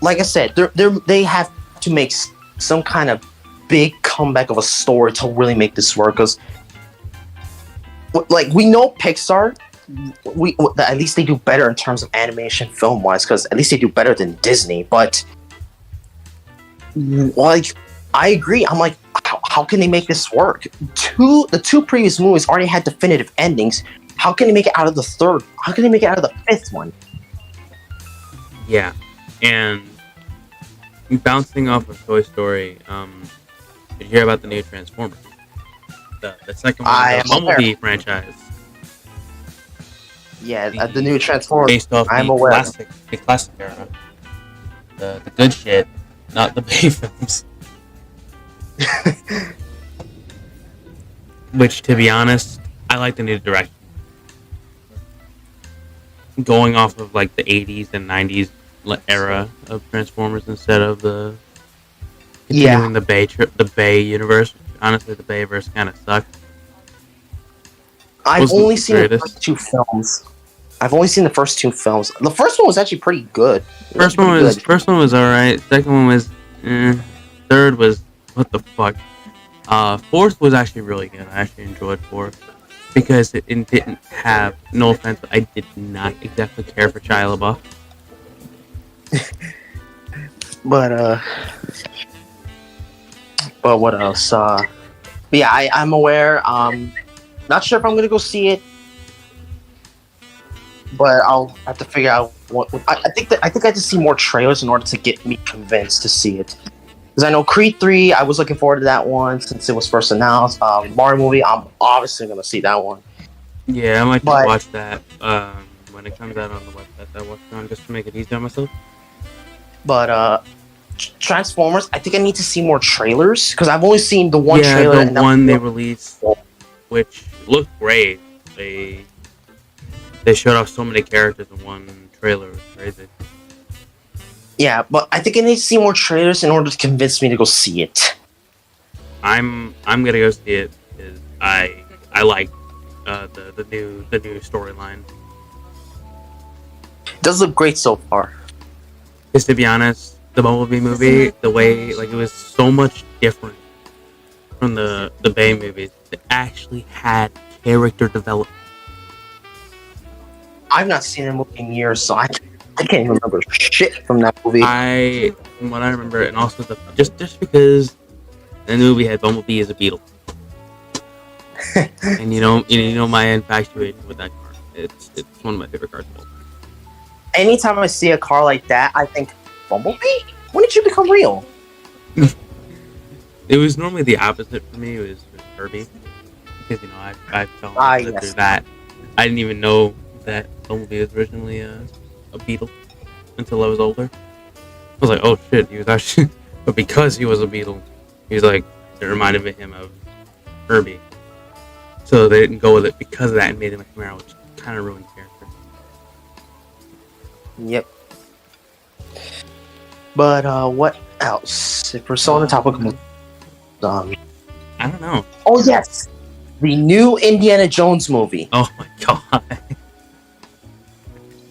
like I said, they have to make some kind of big comeback of a story to really make this work. Because, like, we know Pixar, at least they do better in terms of animation film wise. Because at least they do better than Disney. But like, I agree. I'm like, how can they make this work? The 2 previous movies already had definitive endings. How can they make it out of the 3rd? How can they make it out of the 5th one? Yeah, and bouncing off of Toy Story, did you hear about the new Transformers? The second one of the Bumblebee franchise. Yeah, the new Transformers. Based off the classic era. The good shit, not the B films. Which, to be honest, I like the new direction. Going off of like the 80s and 90s era of Transformers instead of the continuing the Bay universe. Honestly, the Bayverse kind of sucked. I've only seen the first 2 films. The first one was actually pretty good. First one was alright. Second one was third was what the fuck. Fourth was actually really good. I actually enjoyed 4th. Because it didn't have, no offense, but I did not exactly care for Shia LaBeouf. But what else? Yeah, I'm aware. Not sure if I'm gonna go see it, but I'll have to figure out what. I think I have to see more trailers in order to get me convinced to see it. Because I know Creed 3, I was looking forward to that one since it was first announced. Mario movie, I'm obviously going to see that one. Yeah, I might just watch that when it comes out on the website that I watch it on, just to make it easier on myself. But Transformers, I think I need to see more trailers, because I've only seen the one trailer. Yeah, the one they released, which looked great. They showed off so many characters in one trailer. It was crazy. Yeah, but I think I need to see more trailers in order to convince me to go see it. I'm gonna go see it because I like the new storyline. Does look great so far. Because to be honest, the Bumblebee movie, the way like it was so much different from the Bay movies. It actually had character development. I've not seen a movie in years, so I can't even remember shit from that movie. From what I remember, and also just because the movie had Bumblebee as a beetle, and you know my infatuation with that car. It's one of my favorite cars of all time. Anytime I see a car like that, I think, Bumblebee? When did you become real? It was normally the opposite for me. It was Herbie, because I fell in love with through that. I didn't even know that Bumblebee was originally a beetle until I was older. I was like, oh shit, he was actually, but because he was a beetle, he was like, it reminded him of Herbie. So they didn't go with it because of that and made him a Camaro, which kind of ruined the character. Yep. But what else? If we're still on the topic of I don't know. Oh yes, the new Indiana Jones movie. Oh my god,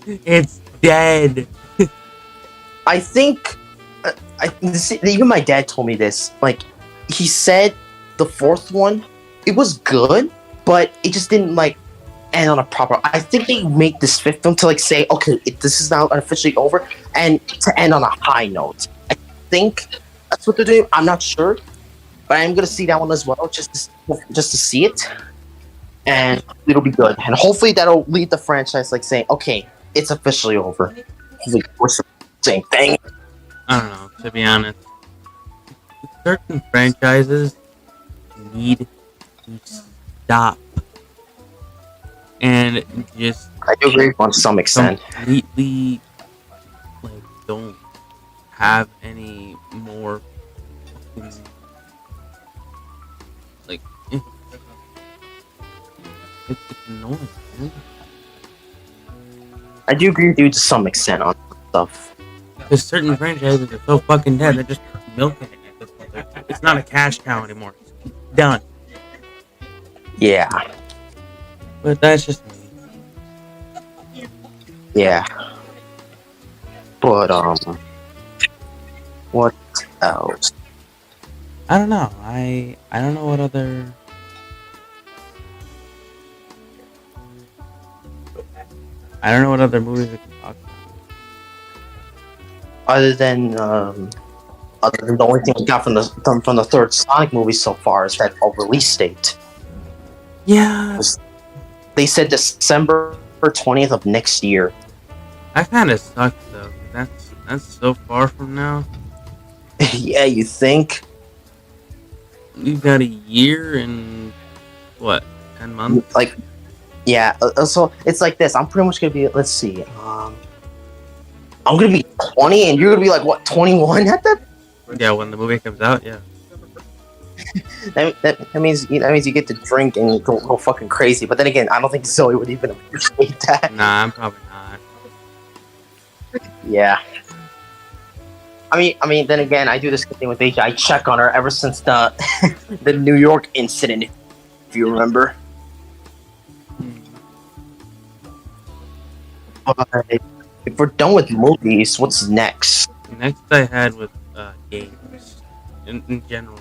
it's dead. I think, even my dad told me this. Like, he said the fourth one, it was good, but it just didn't end on a proper. I think they make this fifth film to say, okay, this is now officially over, and to end on a high note. I think that's what they're doing. I'm not sure, but I'm gonna see that one as well, just to see it, and it'll be good. And hopefully that'll lead the franchise saying, okay, it's officially over. Same thing. I don't know. To be honest, certain franchises need to stop and just. I do agree on some extent. Completely, don't have any more. It's annoying, man. I do agree with you to some extent on stuff. Because certain franchises are so fucking dead, they're just milking it at this point. It's not a cash cow anymore. It's done. Yeah. But that's just me. Yeah. But, what else? I don't know. I don't know what other... I don't know what other movies we can talk about. Other than the only thing we got from the third Sonic movie so far is that release date. Yeah. They said December 20th of next year. That kind of sucks though. That's so far from now. Yeah, you think? We've got a year and what, 10 months? Yeah. So it's like this. I'm pretty much gonna be. Let's see. I'm gonna be 20, and you're gonna be 21 at that? Yeah, when the movie comes out, yeah. that means you get to drink and go fucking crazy. But then again, I don't think Zoe would even appreciate that. Nah, I'm probably not. Yeah. I mean, then again, I do this thing with Asia. I check on her ever since the the New York incident, if you remember. But if we're done with movies, what's next? Next I had with games in general.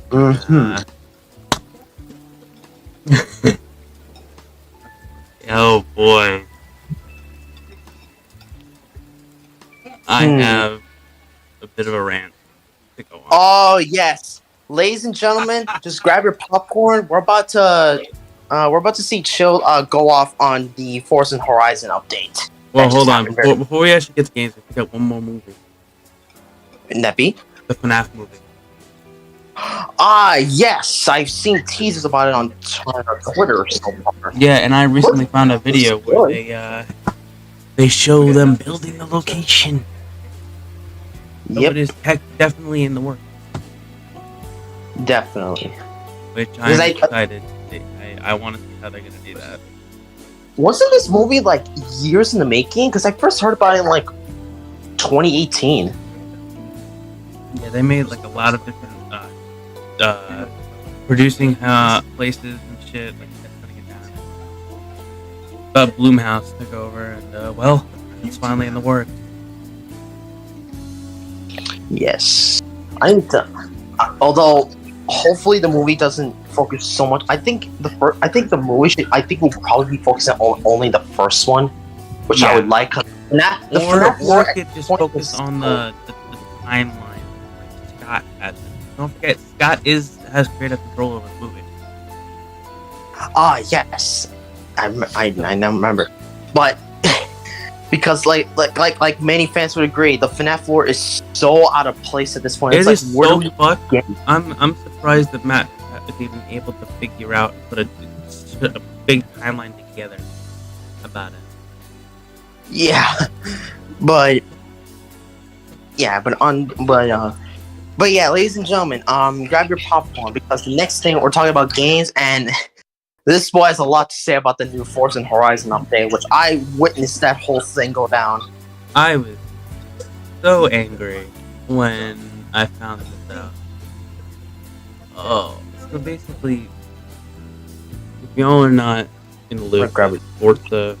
Mm-hmm. Oh boy. I have a bit of a rant to go on. Oh yes, ladies and gentlemen, just grab your popcorn. We're about to see Chill go off on the Forza Horizon update. Well, hold on. Before we actually get to games, we got one more movie. Wouldn't that be? The FNAF movie. Ah, yes, I've seen teasers about it on Twitter so far. Yeah, and I recently found a video where they show them building the location. So Yep. it is definitely in the works. Definitely. Which I'm excited. I want to see how they're going to do that. Wasn't this movie years in the making? Because I first heard about it in 2018. Yeah, they made a lot of different producing places and shit, like they're putting it down. But Bloomhouse took over, and well, it's finally in the works. Yes, I think although hopefully the movie doesn't focus so much. I think the movie should. I think we'll probably be focusing on only the first one, which I would like. Or it could just focus on the timeline, like Scott has. Don't forget, Scott has creative control over the movie. Yes, I now remember, but because like many fans would agree, the FNAF lore is so out of place at this point. It It's is like, so fucked. I'm surprised that Matt is even able to figure out put a big timeline together about it. Yeah, but yeah, ladies and gentlemen, grab your popcorn because the next thing we're talking about games, and this boy has a lot to say about the new Forza Horizon update, which I witnessed that whole thing go down. I was so angry when I found this out. Oh, so basically, if y'all are not in the loop with Forza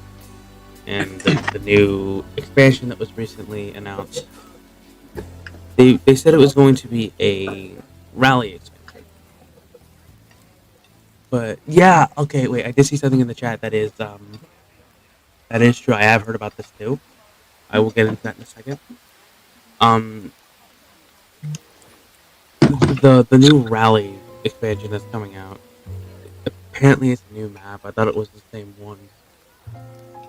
and the new expansion that was recently announced, they said it was going to be a rally expansion. But yeah, okay, wait, I did see something in the chat that is true. I have heard about this too. I will get into that in a second. The new rally expansion that's coming out. Apparently it's a new map. I thought it was the same one.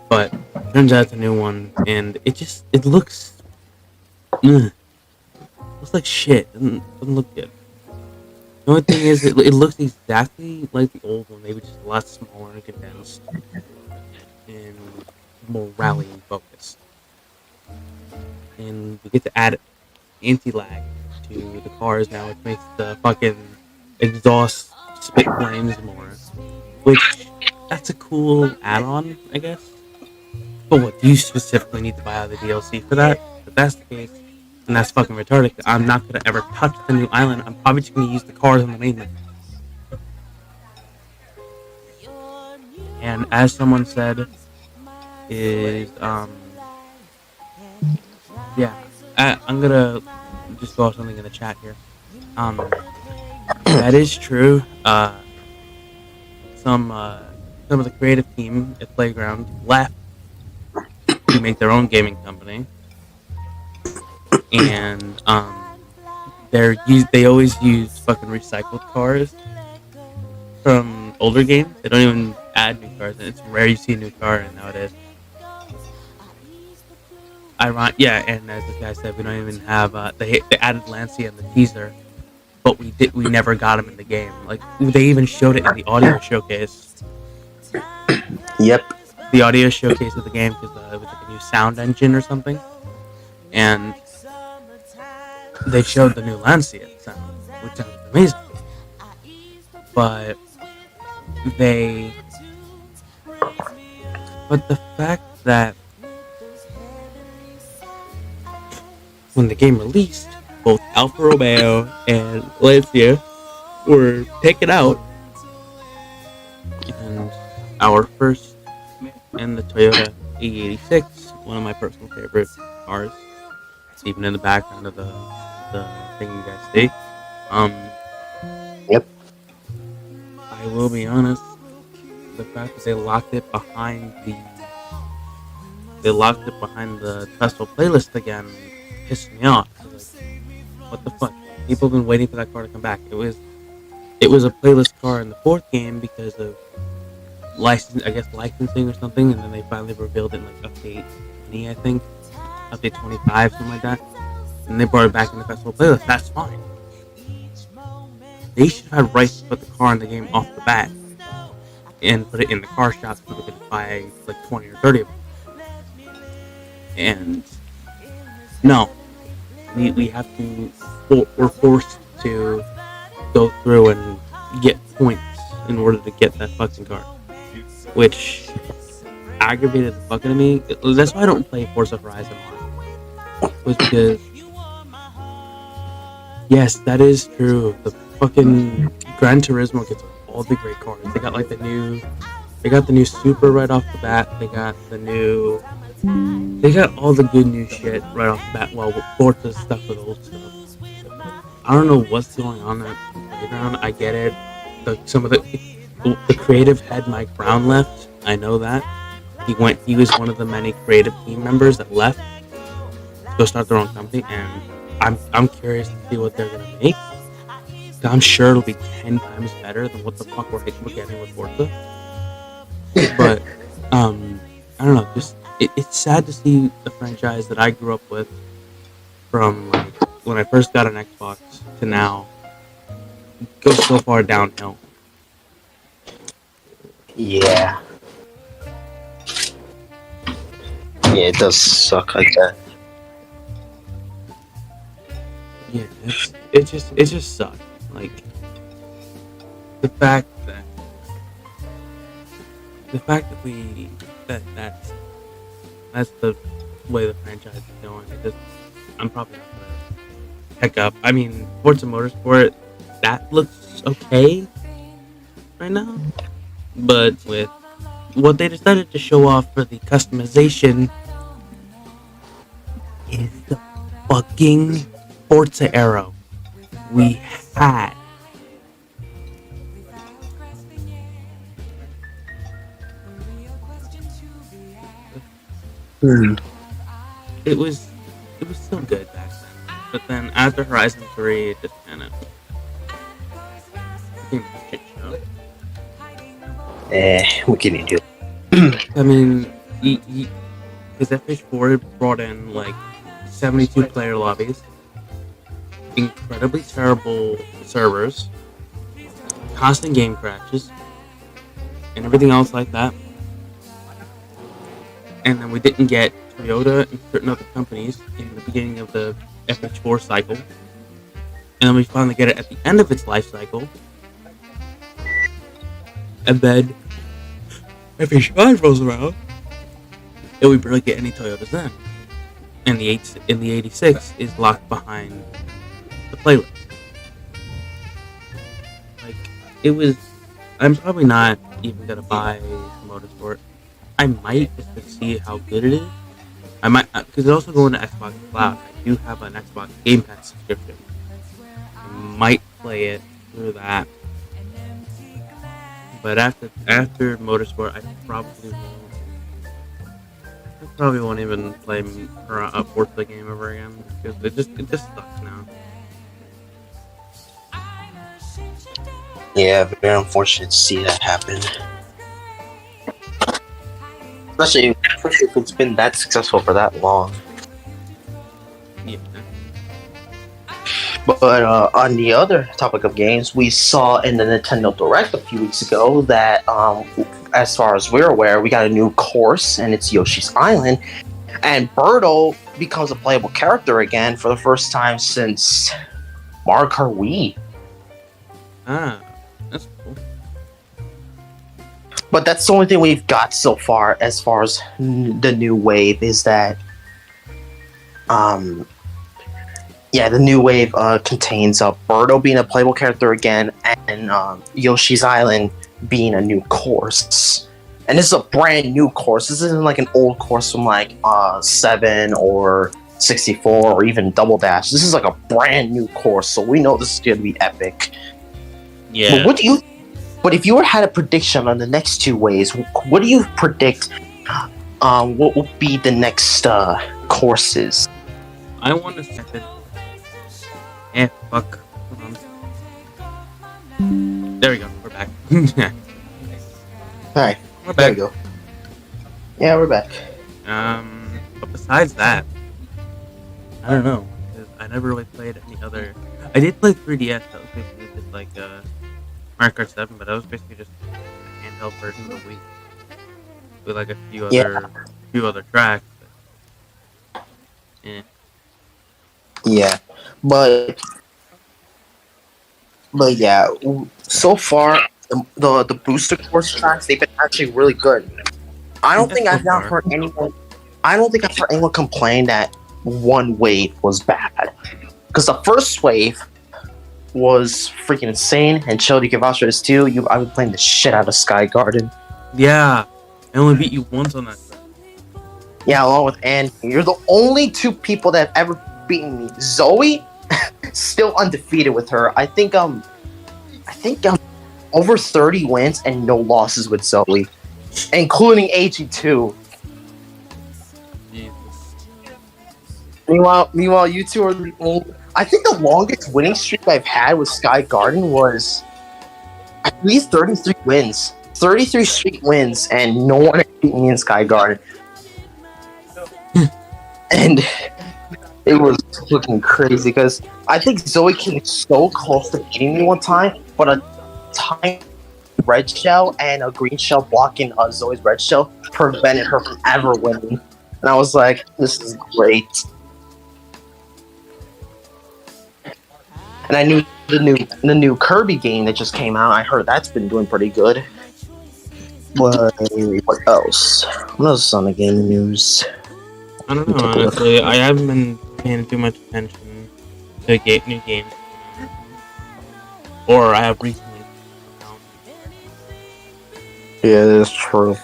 But turns out it's a new one, and it looks looks like shit. Doesn't look good. The only thing is, it looks exactly like the old one, maybe just a lot smaller and condensed, and more rallying focused. And we get to add anti-lag to the cars now, which makes the fucking exhaust spit flames more. Which, that's a cool add-on, I guess. But what, do you specifically need to buy out the DLC for that? If that's the case, and that's fucking retarded. I'm not gonna ever touch the new island. I'm probably just gonna use the cars on the mainland. And as someone said, is yeah, I'm gonna just throw something in the chat here. That is true. Some of the creative team at Playground left to make their own gaming company. And they always use fucking recycled cars from older games. They don't even add new cars, and it's rare you see a new car nowadays. Yeah, and as this guy said, we don't even have they added Lancia in the teaser, but we never got him in the game. Like, they even showed it in the audio showcase. Yep. The audio showcase of the game, because it was like a new sound engine or something, and they showed the new Lancia sound, which sounds amazing. But the fact that when the game released, both Alfa Romeo and Lancia were taken out, and our first, and the Toyota E86, one of my personal favorite cars, even in the background of the thing you guys see. Yep. I will be honest, the fact that they locked it behind the Tesla playlist again pissed me off. Like, what the fuck? People have been waiting for that car to come back. It was a playlist car in the fourth game because of licensing or something, and then they finally revealed it in like update 20, I think, update 25, something like that, and they brought it back in the festival playlist. That's fine. They should have rights to put the car in the game off the bat and put it in the car shop so we could buy like 20 or 30 of them. And no, we have to. We're forced to go through and get points in order to get that fucking car, which aggravated the fuck out of me. That's why I don't play Forza Horizon on. Was because yes, that is true. The fucking Gran Turismo gets all the great cars. They got the new Super right off the bat. They got all the good new shit right off the bat. While Forza's stuck with old stuff. I don't know what's going on at the playground. I get it. Some of the creative head Mike Brown left. I know that he was one of the many creative team members that left to go start their own company, and I'm curious to see what they're gonna make. I'm sure it'll be 10 times better than what the fuck we're getting with Forza. But I don't know. Just it's sad to see the franchise that I grew up with from like when I first got an Xbox to now go so far downhill. Yeah. Yeah, it does suck like that. Yeah, it just sucks. Like the fact that that's the way the franchise is going. I'm probably not gonna pick up. I mean, Forza Motorsport, that looks okay right now, but with what they decided to show off for the customization is the fucking Forza Arrow we had. It was so good back then, but then after Horizon 3, it just kind of became a shit show. What can you do? I mean, because FH4 brought in like 72 player lobbies, incredibly terrible servers, constant game crashes, and everything else like that. And then we didn't get Toyota and certain other companies in the beginning of the FH4 cycle. And then we finally get it at the end of its life cycle. And then FH5 rolls around, and we barely get any Toyotas then. And the 86 is locked behind the playlist. Like, it was... I'm probably not even gonna buy Motorsport. I might just to see how good it is. I might, because it's also going to Xbox Cloud. I do have an Xbox Game Pass subscription. I might play it through that. But after Motorsport, I probably won't even play a Forza game ever again because it just sucks now. Yeah, very unfortunate to see that happen. Especially if it's been that successful for that long. Yeah. But on the other topic of games, we saw in the Nintendo Direct a few weeks ago that, as far as we're aware, we got a new course, and it's Yoshi's Island. And Birdo becomes a playable character again for the first time since Mario Kart Wii. Ah, that's cool. But that's the only thing we've got so far as the new wave is that, the new wave contains Birdo being a playable character again and Yoshi's Island being a new course. And this is a brand new course. This isn't like an old course from like 7 or 64 or even Double Dash. This is like a brand new course, so we know this is going to be epic. Yeah. But if you had a prediction on the next two waves, what do you predict? What will be the next courses? I want to set it. Fuck. Hold on. There we go. We're back. Alright. We're There back. we go. Yeah, we're back. But besides that, I don't know. 'Cause I never really played any other. I did play 3DS. That was basically just like Mario Kart 7, but that was basically just a handheld version of the Wii with like a few other tracks. But, Yeah, but yeah, so far the booster course tracks, they've been actually really good. I don't think I've not heard anyone. I don't think I've heard anyone complain that one wave was bad, because the first wave was freaking insane, and Chilled, you can vouch for this too. I've been playing the shit out of Sky Garden. Yeah, I only beat you once on that track. Yeah, along with Andy. You're the only two people that have ever beaten me. Zoe, still undefeated with her. I think over 30 wins and no losses with Zoe, including AG2. Jesus. Meanwhile, you two are the only. I think the longest winning streak I've had with Sky Garden was at least 33 wins. 33 straight wins, and no one had beaten me in Sky Garden. And it was looking crazy because I think Zoe came so close to beating me one time, but a tiny red shell and a green shell blocking Zoe's red shell prevented her from ever winning. And I was like, this is great. And I knew the new Kirby game that just came out. I heard that's been doing pretty good. What else? What else is on the gaming news? I don't know, honestly. I haven't been paying too much attention to new games. Or I have recently. Yeah, that's true.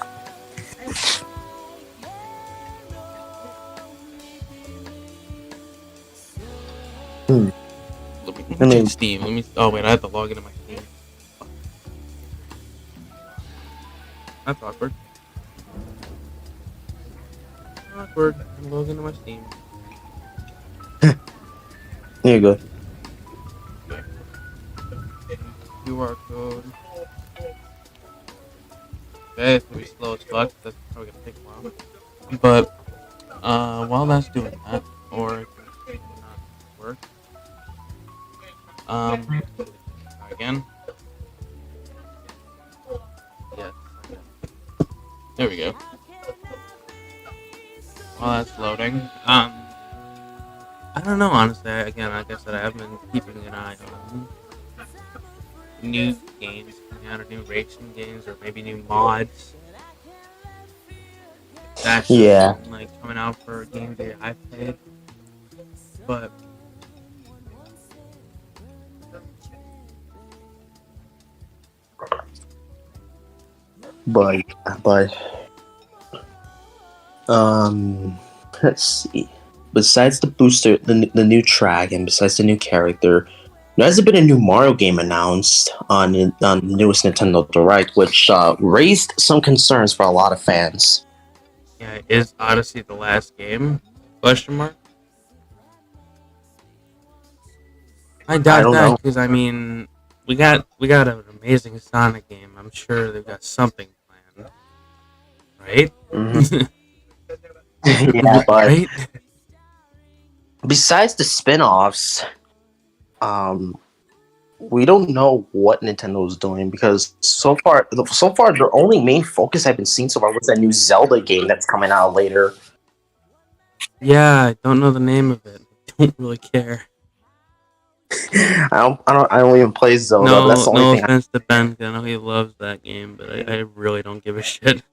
Let me check Steam. Oh wait, I have to log into my Steam. That's awkward. I'm logging into my Steam. You're good. QR code. Okay, it's gonna be slow as fuck. That's probably gonna take a while. But while that's doing that, or it not work. Try again. Yes. There we go. While that's loading, I don't know, honestly. Again, like I said, I have been keeping an eye on new games coming out, or new racing games, or maybe new mods. That's like coming out for games that I've played. But let's see. Besides the booster, the new track, and besides the new character, there hasn't been a new Mario game announced on the newest Nintendo Direct, which raised some concerns for a lot of fans. yeah, is Odyssey the last game? Question mark. I doubt that, because I mean, we got an amazing Sonic game. I'm sure they've got something planned, right? Mm-hmm. Yeah, but right? Besides the spin-offs, we don't know what Nintendo's doing, because so far their only main focus I've been seeing so far was that new Zelda game that's coming out later. Yeah, I don't know the name of it. Don't really care. I don't even play Zelda. No, but that's the only thing. Offense to Ben, I know he loves that game, but I really don't give a shit.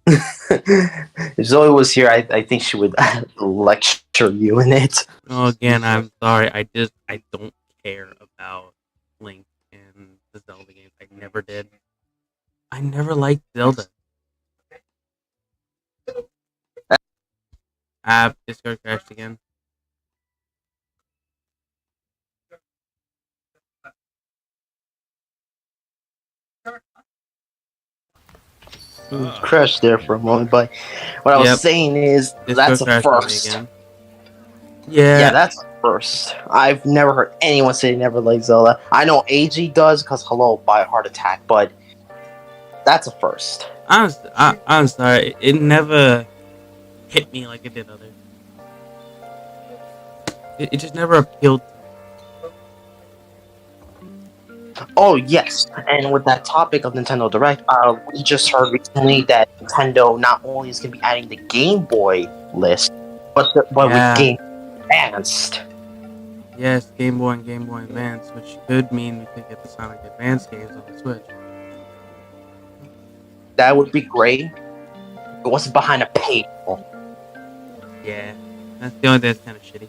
If Zoe was here, I think she would lecture you in it. Oh, again, I'm sorry. I don't care about Link and the Zelda games. I never did. I never liked Zelda. Discord crashed again. Crashed there for a moment, but what I was saying is that's a first. Yeah, that's a first. I've never heard anyone say they never liked Zelda. I know AG does, because hello, by a heart attack, but that's a first. I'm sorry. It never hit me like it did others. It just never appealed to me. Oh yes, and with that topic of Nintendo Direct, we just heard recently that Nintendo not only is going to be adding the Game Boy list, but with Game Advanced. Yes, Game Boy and Game Boy Advance, which could mean we could get the Sonic Advance games on the Switch. That would be great. It wasn't behind a paywall. Yeah, that's the only thing that's kind of shitty.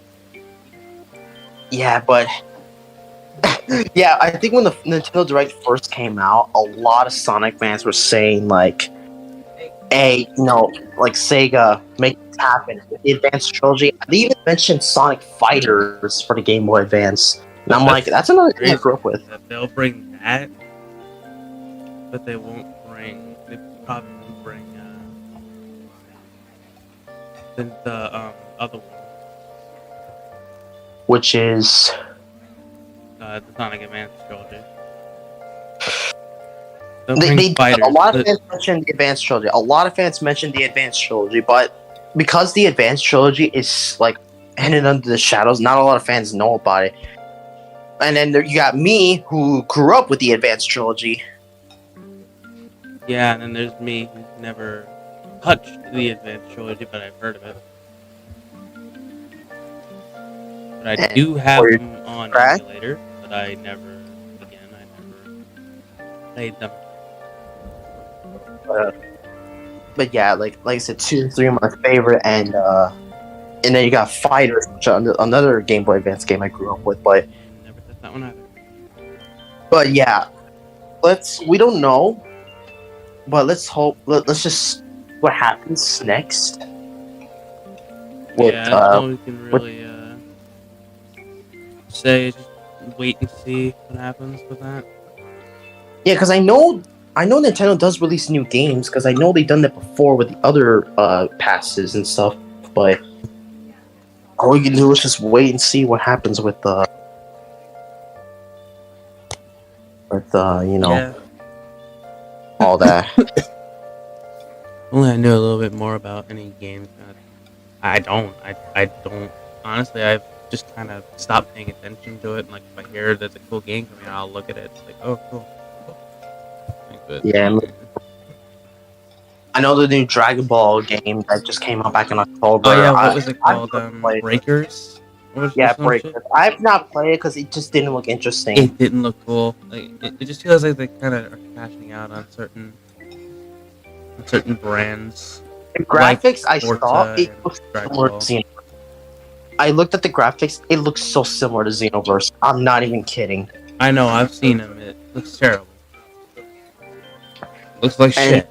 Yeah, but Yeah, I think when the Nintendo Direct first came out, a lot of Sonic fans were saying like, "Hey, like Sega, make this happen with the Advance trilogy." They even mentioned Sonic Fighters for the Game Boy Advance, and I'm like, that's another thing I crazy. grew up with. That they'll bring that, but they won't bring. They probably won't bring the other one, Which is the Sonic Advance trilogy. They'll they bring did. fighters. A lot of fans mentioned the Advance trilogy. A lot of fans mentioned the Advance trilogy, but because the Advance trilogy is like hidden under the shadows, not a lot of fans know about it. And then you got me, who grew up with the Advance trilogy. Yeah, and then there's me who's never touched the Advance trilogy, but I've heard of it. But I do have them on emulator, but I never played them. But yeah, like I said, 2 and 3 are my favorite, and then you got Fighters, which is another Game Boy Advance game I grew up with. But Never touched that one either. But yeah, we don't know, but let's hope. Let's just what happens next. Yeah, that's all we can really say. Just wait and see what happens with that. Yeah, because I know Nintendo does release new games, because I know they've done that before with the other passes and stuff. But all we can do is just wait and see what happens with all that. Only I knew a little bit more about any games. I don't. Honestly, I've just kind of stopped paying attention to it. And, like, if I hear there's a cool game coming out, I'll look at it. It's like, oh, cool. Yeah. I know the new Dragon Ball game that just came out back in October. Oh yeah, what was it called? Breakers? Yeah, Breakers. I've not played it because it just didn't look interesting. It didn't look cool. Like, it just feels like they kind of are cashing out on certain brands. The graphics like I saw, it looks similar to Xenoverse. I looked at the graphics, it looks so similar to Xenoverse. I'm not even kidding. I know, I've seen them. It looks terrible. Looks like shit.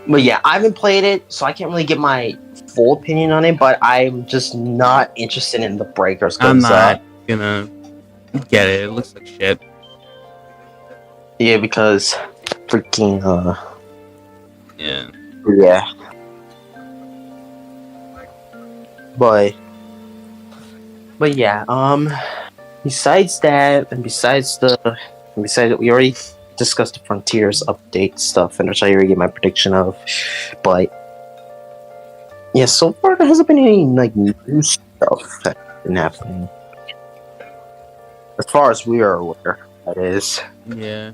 But yeah, I haven't played it, so I can't really give my full opinion on it, but I'm just not interested in the Breakers. I'm not gonna get it. It looks like shit. Yeah, because freaking, Yeah. Yeah. But yeah, besides that, and besides we already discussed the Frontiers update stuff, and which I already gave my prediction of. But yeah, so far there hasn't been any like new stuff that's been happening, as far as we are aware. That is. Yeah.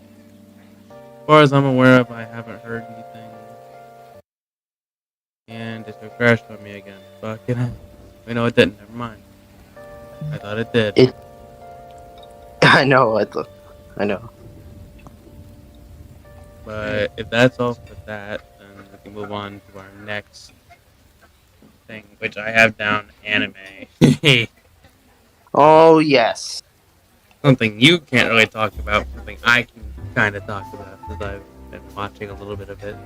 As far as I'm aware of, I haven't heard anything. And it crashed on me again. Fucking hell. Wait, no, it didn't. Never mind. I thought it did. I know. I know. But if that's all for that, then we can move on to our next thing, which I have down anime. Oh, yes. Something you can't really talk about, something I can kind of talk about, because I've been watching a little bit of it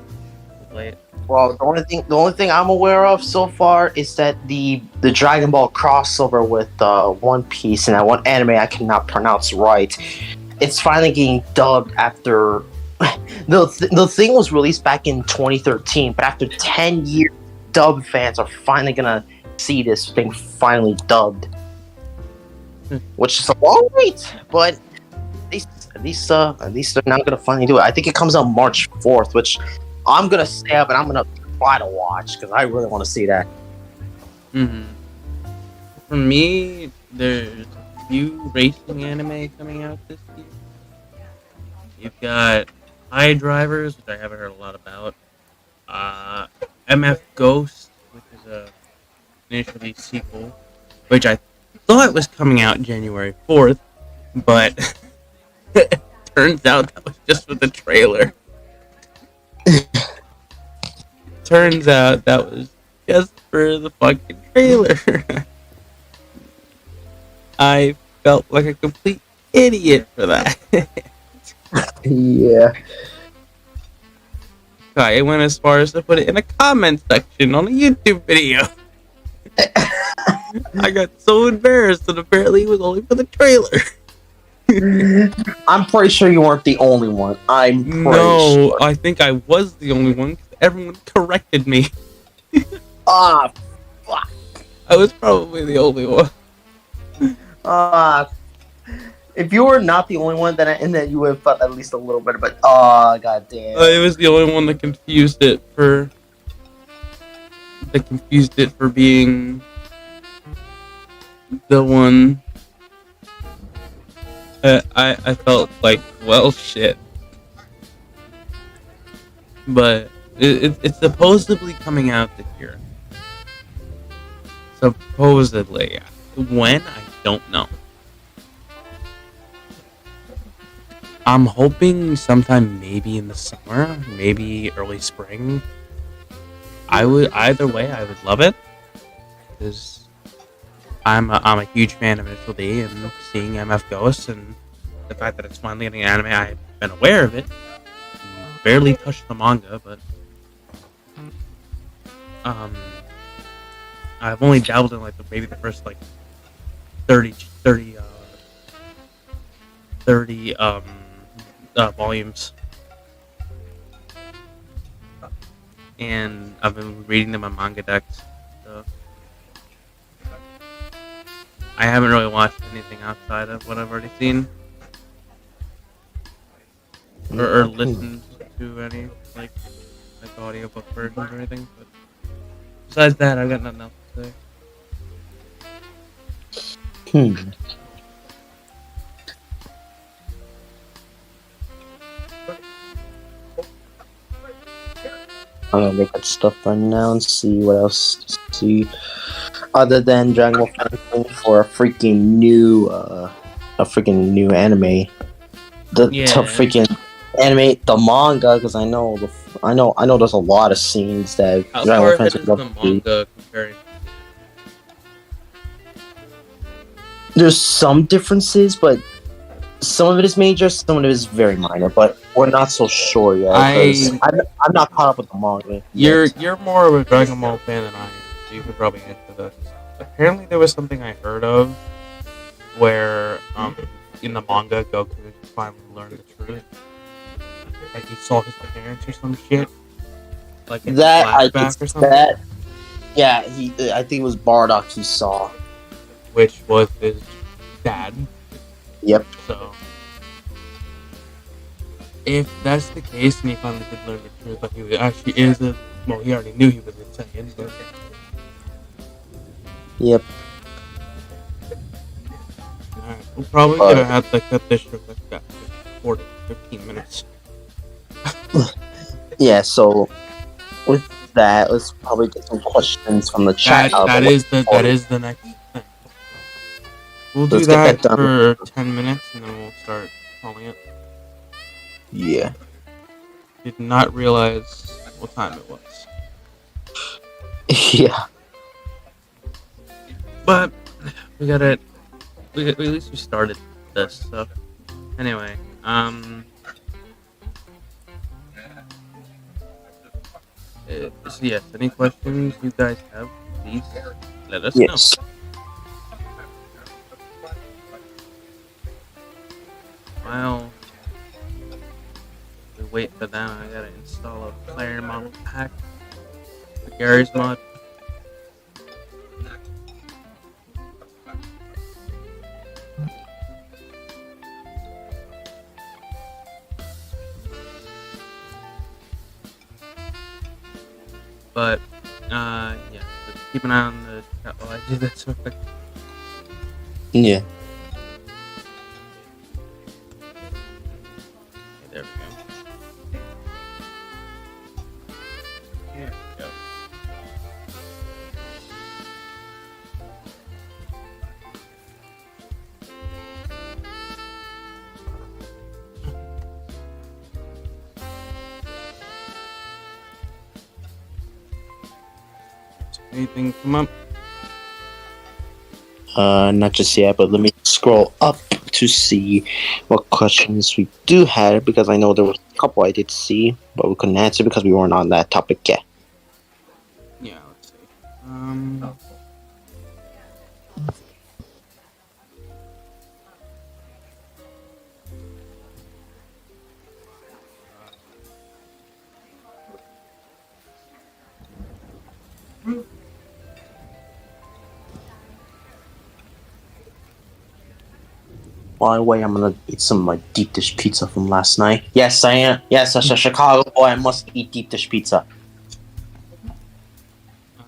late. Well, the only thing I'm aware of so far is that the Dragon Ball crossover with One Piece and that one anime I cannot pronounce right, it's finally getting dubbed after the thing was released back in 2013, but after 10 years, dub fans are finally gonna see this thing finally dubbed, which is a long wait, but at least they're not gonna finally do it. I think it comes out March 4th, which I'm gonna stay up and I'm gonna try to watch because I really want to see that. Mm-hmm. For me, there's a few racing anime coming out this year. You've got High Drivers, which I haven't heard a lot about. MF Ghost, which is a initially sequel, which I thought was coming out January 4th, but it turns out that was just for the trailer. Turns out that was just for the fucking trailer. I felt like a complete idiot for that. Yeah. I went as far as to put it in a comment section on a YouTube video. I got so embarrassed that apparently it was only for the trailer. I'm pretty sure you weren't the only one. I'm pretty No, sure. I think I was the only one because everyone corrected me. Ah, I was probably the only one. if you were not the only one, then you would have felt at least a little bit. But god damn. I was the only one that confused it for being the one. I felt like, well, shit. But it's supposedly coming out this year. Supposedly. When? I don't know. I'm hoping sometime maybe in the summer, maybe early spring. Either way, I would love it. Because I'm a huge fan of Initial D and seeing MF Ghost and the fact that it's finally getting an anime. I've been aware of it. Barely touched the manga, but I've only dabbled in like maybe the first like 30 volumes, and I've been reading them on manga decks. So I haven't really watched anything outside of what I've already seen, or listened to any like audiobook versions or anything. But besides that, I've got nothing else to say. I'm gonna look at stuff right now and see what else to see. Other than Dragon Ball Fan for a freaking new anime. The freaking anime, the manga, because I know there's a lot of scenes that How Dragon far Ball ahead fans is the manga comparing? There's some differences, but some of it is major, some of it is very minor. But we're not so sure yet. I'm not caught up with the manga. You're more of a Dragon Ball fan than I am, so you could probably answer this. Apparently, there was something I heard of where, in the manga, Goku finally learned the truth. Like he saw his parents or some shit. Like in flashback or something. I think it was Bardock he saw, which was his dad. Yep. So, if that's the case, and he finally did learn the truth, like he actually is he already knew he was insane, but... Yep. Alright, we're probably gonna have to cut this short. That's got 15 minutes. Yeah, so with that, let's probably get some questions from the chat. That is the next thing. We'll do that for 10 minutes, and then we'll start calling it. Yeah. Did not realize what time it was. Yeah. But we got it. At least we started this. So anyway, so yes, any questions you guys have, please let us know. While we wait for them, I gotta install a player model pack for Gary's mod. But yeah, just keep an eye on the chat while I do this real quick. Yeah. There we go. Here we go. Anything come up? Not just yet, but let me scroll up to see what questions we do have, because I know there was a couple I did see, but we couldn't answer because we weren't on that topic yet. Yeah, let's see. By the way, I'm gonna eat some of my deep dish pizza from last night. Yes, I am. Yes, as a Chicago boy, I must eat deep dish pizza. Yeah,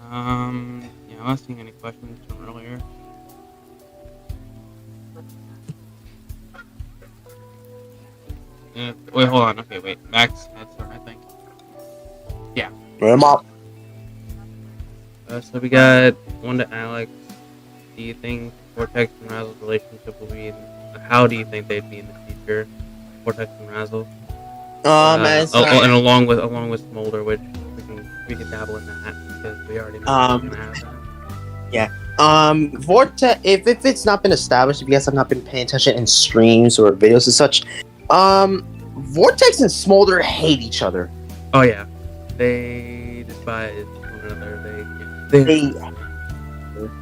I'm not seeing any questions from earlier. Wait, hold on. Okay, wait. Max had some, I think. Yeah. I'm up. So we got one to Alex. Do you think Vortex and Razzle's relationship will be how do you think they'd be in the future? Vortex and Razzle. And along with Smolder, which we can dabble in that because we already know we're gonna have that. Yeah. Vortex. If it's not been established, if you guys have not been paying attention in streams or videos and such, Vortex and Smolder hate each other. Oh yeah, they despise one another.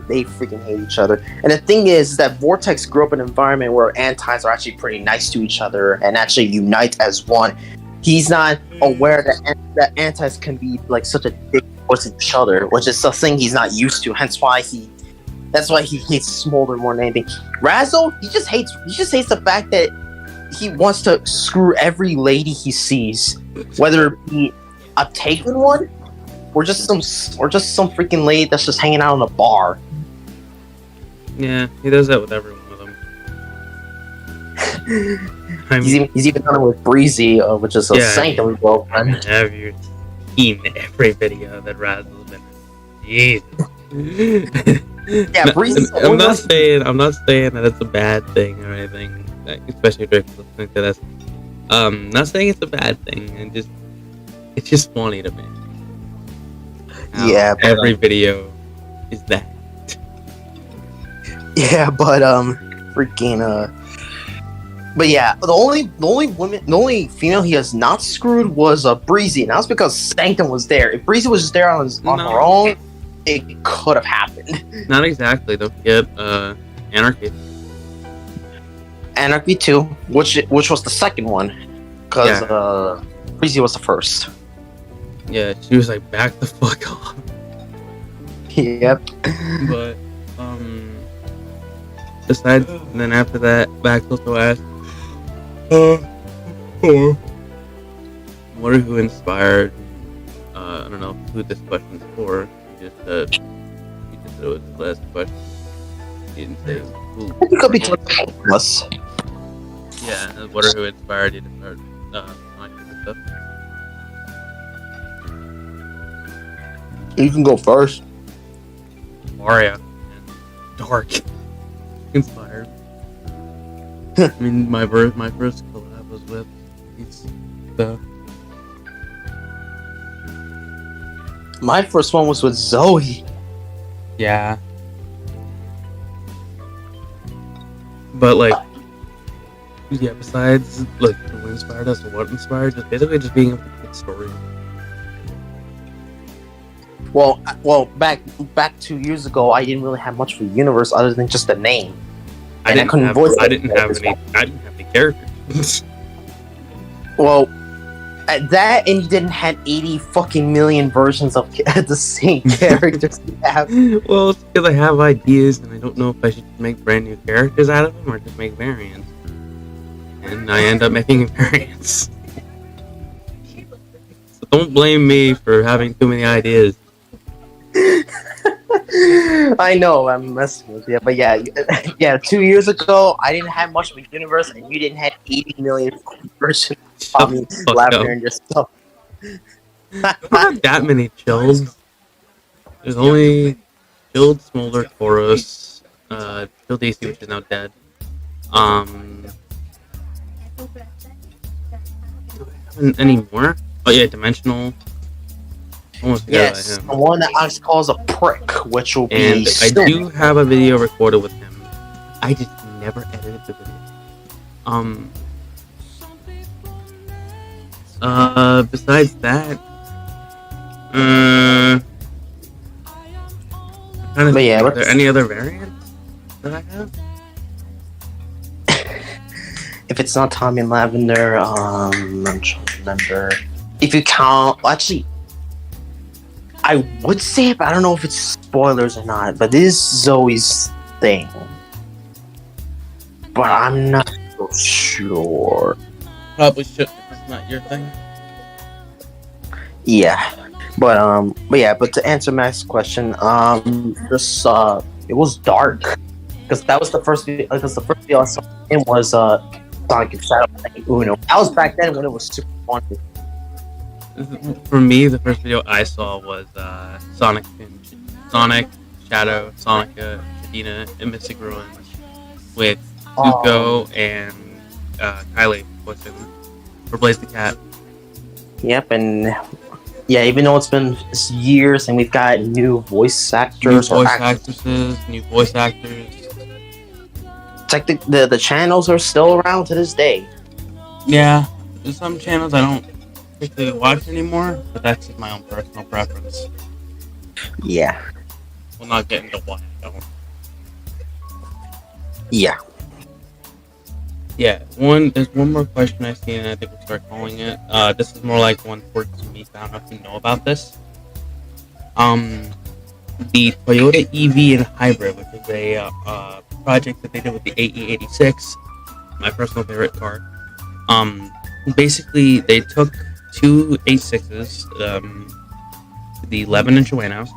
They freaking hate each other. And the thing is that Vortex grew up in an environment where antis are actually pretty nice to each other and actually unite as one. He's not aware that antis can be like such a dick towards each other, which is something he's not used to. That's why he hates Smolder more than anything. Razzle, he just hates the fact that he wants to screw every lady he sees, whether it be a taken one or just some freaking lady that's just hanging out in a bar. Yeah, he does that with every one of them. He's even done it with Breezy, which is a sanctum girlfriend. Have you seen every video that Razzle's been in? Jesus. Yeah, Breezy. I'm not saying that it's a bad thing or anything, especially if you're listening to this. Not saying it's a bad thing, and it's just funny to me. Yeah, but, every video is that. Yeah, but but yeah, the only female he has not screwed was Breezy, and that's because Sanctum was there. If Breezy was just there on her own, it could have happened. Not exactly. Don't forget Anarchy. Anarchy 2, which was the second one, because Breezy was the first. Yeah, she was like, back the fuck off. Yep. But, besides, and then after that, Max also asked, what are who inspired, I don't know who this question's for, he just said it was his last question. He didn't say who. It could be us. Yeah, what are who inspired you to start, and stuff. You can go first. Mario and Dark inspired. I mean, my first collab was with My first one was with Zoe. Yeah. But besides who inspired us or what inspired us, basically just being able to get stories. Well, back 2 years ago, I didn't really have much for Universe other than just the name. I didn't have any characters. Well, at that, and you didn't have 80 fucking million versions of the same characters you have. Well, it's because I have ideas, and I don't know if I should make brand new characters out of them or just make variants. And I end up making variants. So don't blame me for having too many ideas. I know, I'm messing with you, but yeah, 2 years ago, I didn't have much of a universe, and you didn't have 80 million versions of me blabbering your stuff. I don't have that many chills. There's only Chilled, Smolder, Chorus, Chilled DC, which is now dead. Any more? Oh yeah, Dimensional. Almost yes, the one that Alex calls a prick, which will be. And I do have a video recorded with him. I just ever edited the video. Besides that, I'm trying to But think, yeah, are there any other variants that I have? if it's not Tommy Lavender, I'm trying to remember. If you count, actually, I would say, but I don't know if it's spoilers or not. But this is Zoe's thing, but I'm not so sure. Probably should. If it's not your thing. Yeah, but to answer Max's question, just it was dark because that was the first video. Because the first video I saw him was Sonic and Shadow playing Uno. That was back then when it was super fun. For me, the first video I saw was Sonic, Shadow, Sonica, Shadina, and Mystic Ruins with Zuko and Kylie pushing for Blaze the Cat. Yep, and yeah, even though it's been years and we've got new voice actors, new voice actors. The channels are still around to this day. Yeah, there's some channels I don't particularly watch anymore, but that's just my own personal preference. Yeah. We'll not get into why I don't. Yeah. Yeah, there's one more question I see, and I think we'll start calling it. This is more like one for me. I don't know if you know about this. The Toyota EV and Hybrid, which is a project that they did with the AE86, my personal favorite car. Basically, they took two 86s, the 11-inch Juanos,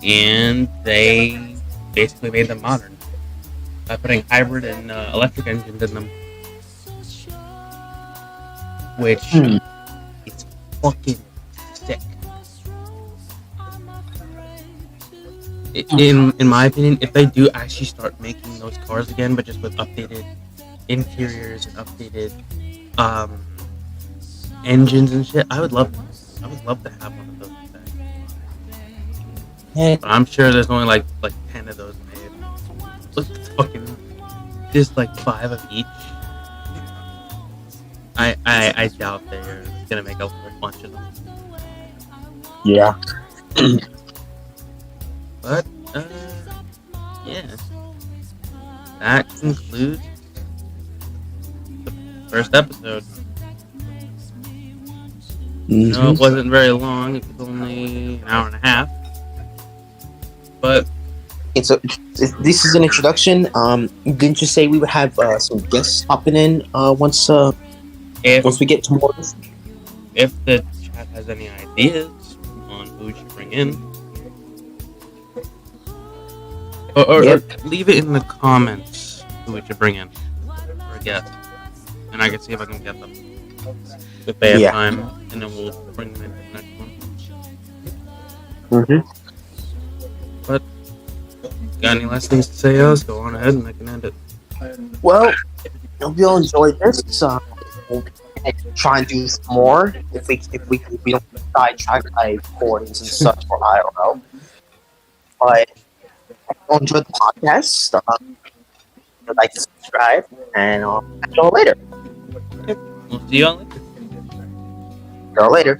and they basically made them modern by putting hybrid and electric engines in them. Which is fucking sick. In my opinion, if they do actually start making those cars again, but just with updated interiors and updated engines and shit, I would love to have one of those. Yeah. But I'm sure there's only like 10 of those made. Look, fucking just like 5 of each. I doubt they're gonna make a bunch of them. Yeah. But yeah, that concludes the first episode. No, it wasn't very long. It was only an hour and a half. But this is an introduction. Didn't you say we would have some guests popping in once we get to more? If the chat has any ideas on who we should bring in, or leave it in the comments who we should bring in or guest, and I can see if I can get them if they have time, and then we'll bring them in for the next one. But got any last things to say? Else, go on ahead and I can end it. Well, hope you all enjoyed this. We'll try and do some more if we don't sidetrack by recordings and such, or I don't know. But I'll enjoy the podcast. Like to subscribe, and I'll catch you all later. Yep. We'll see you all later. See you all later.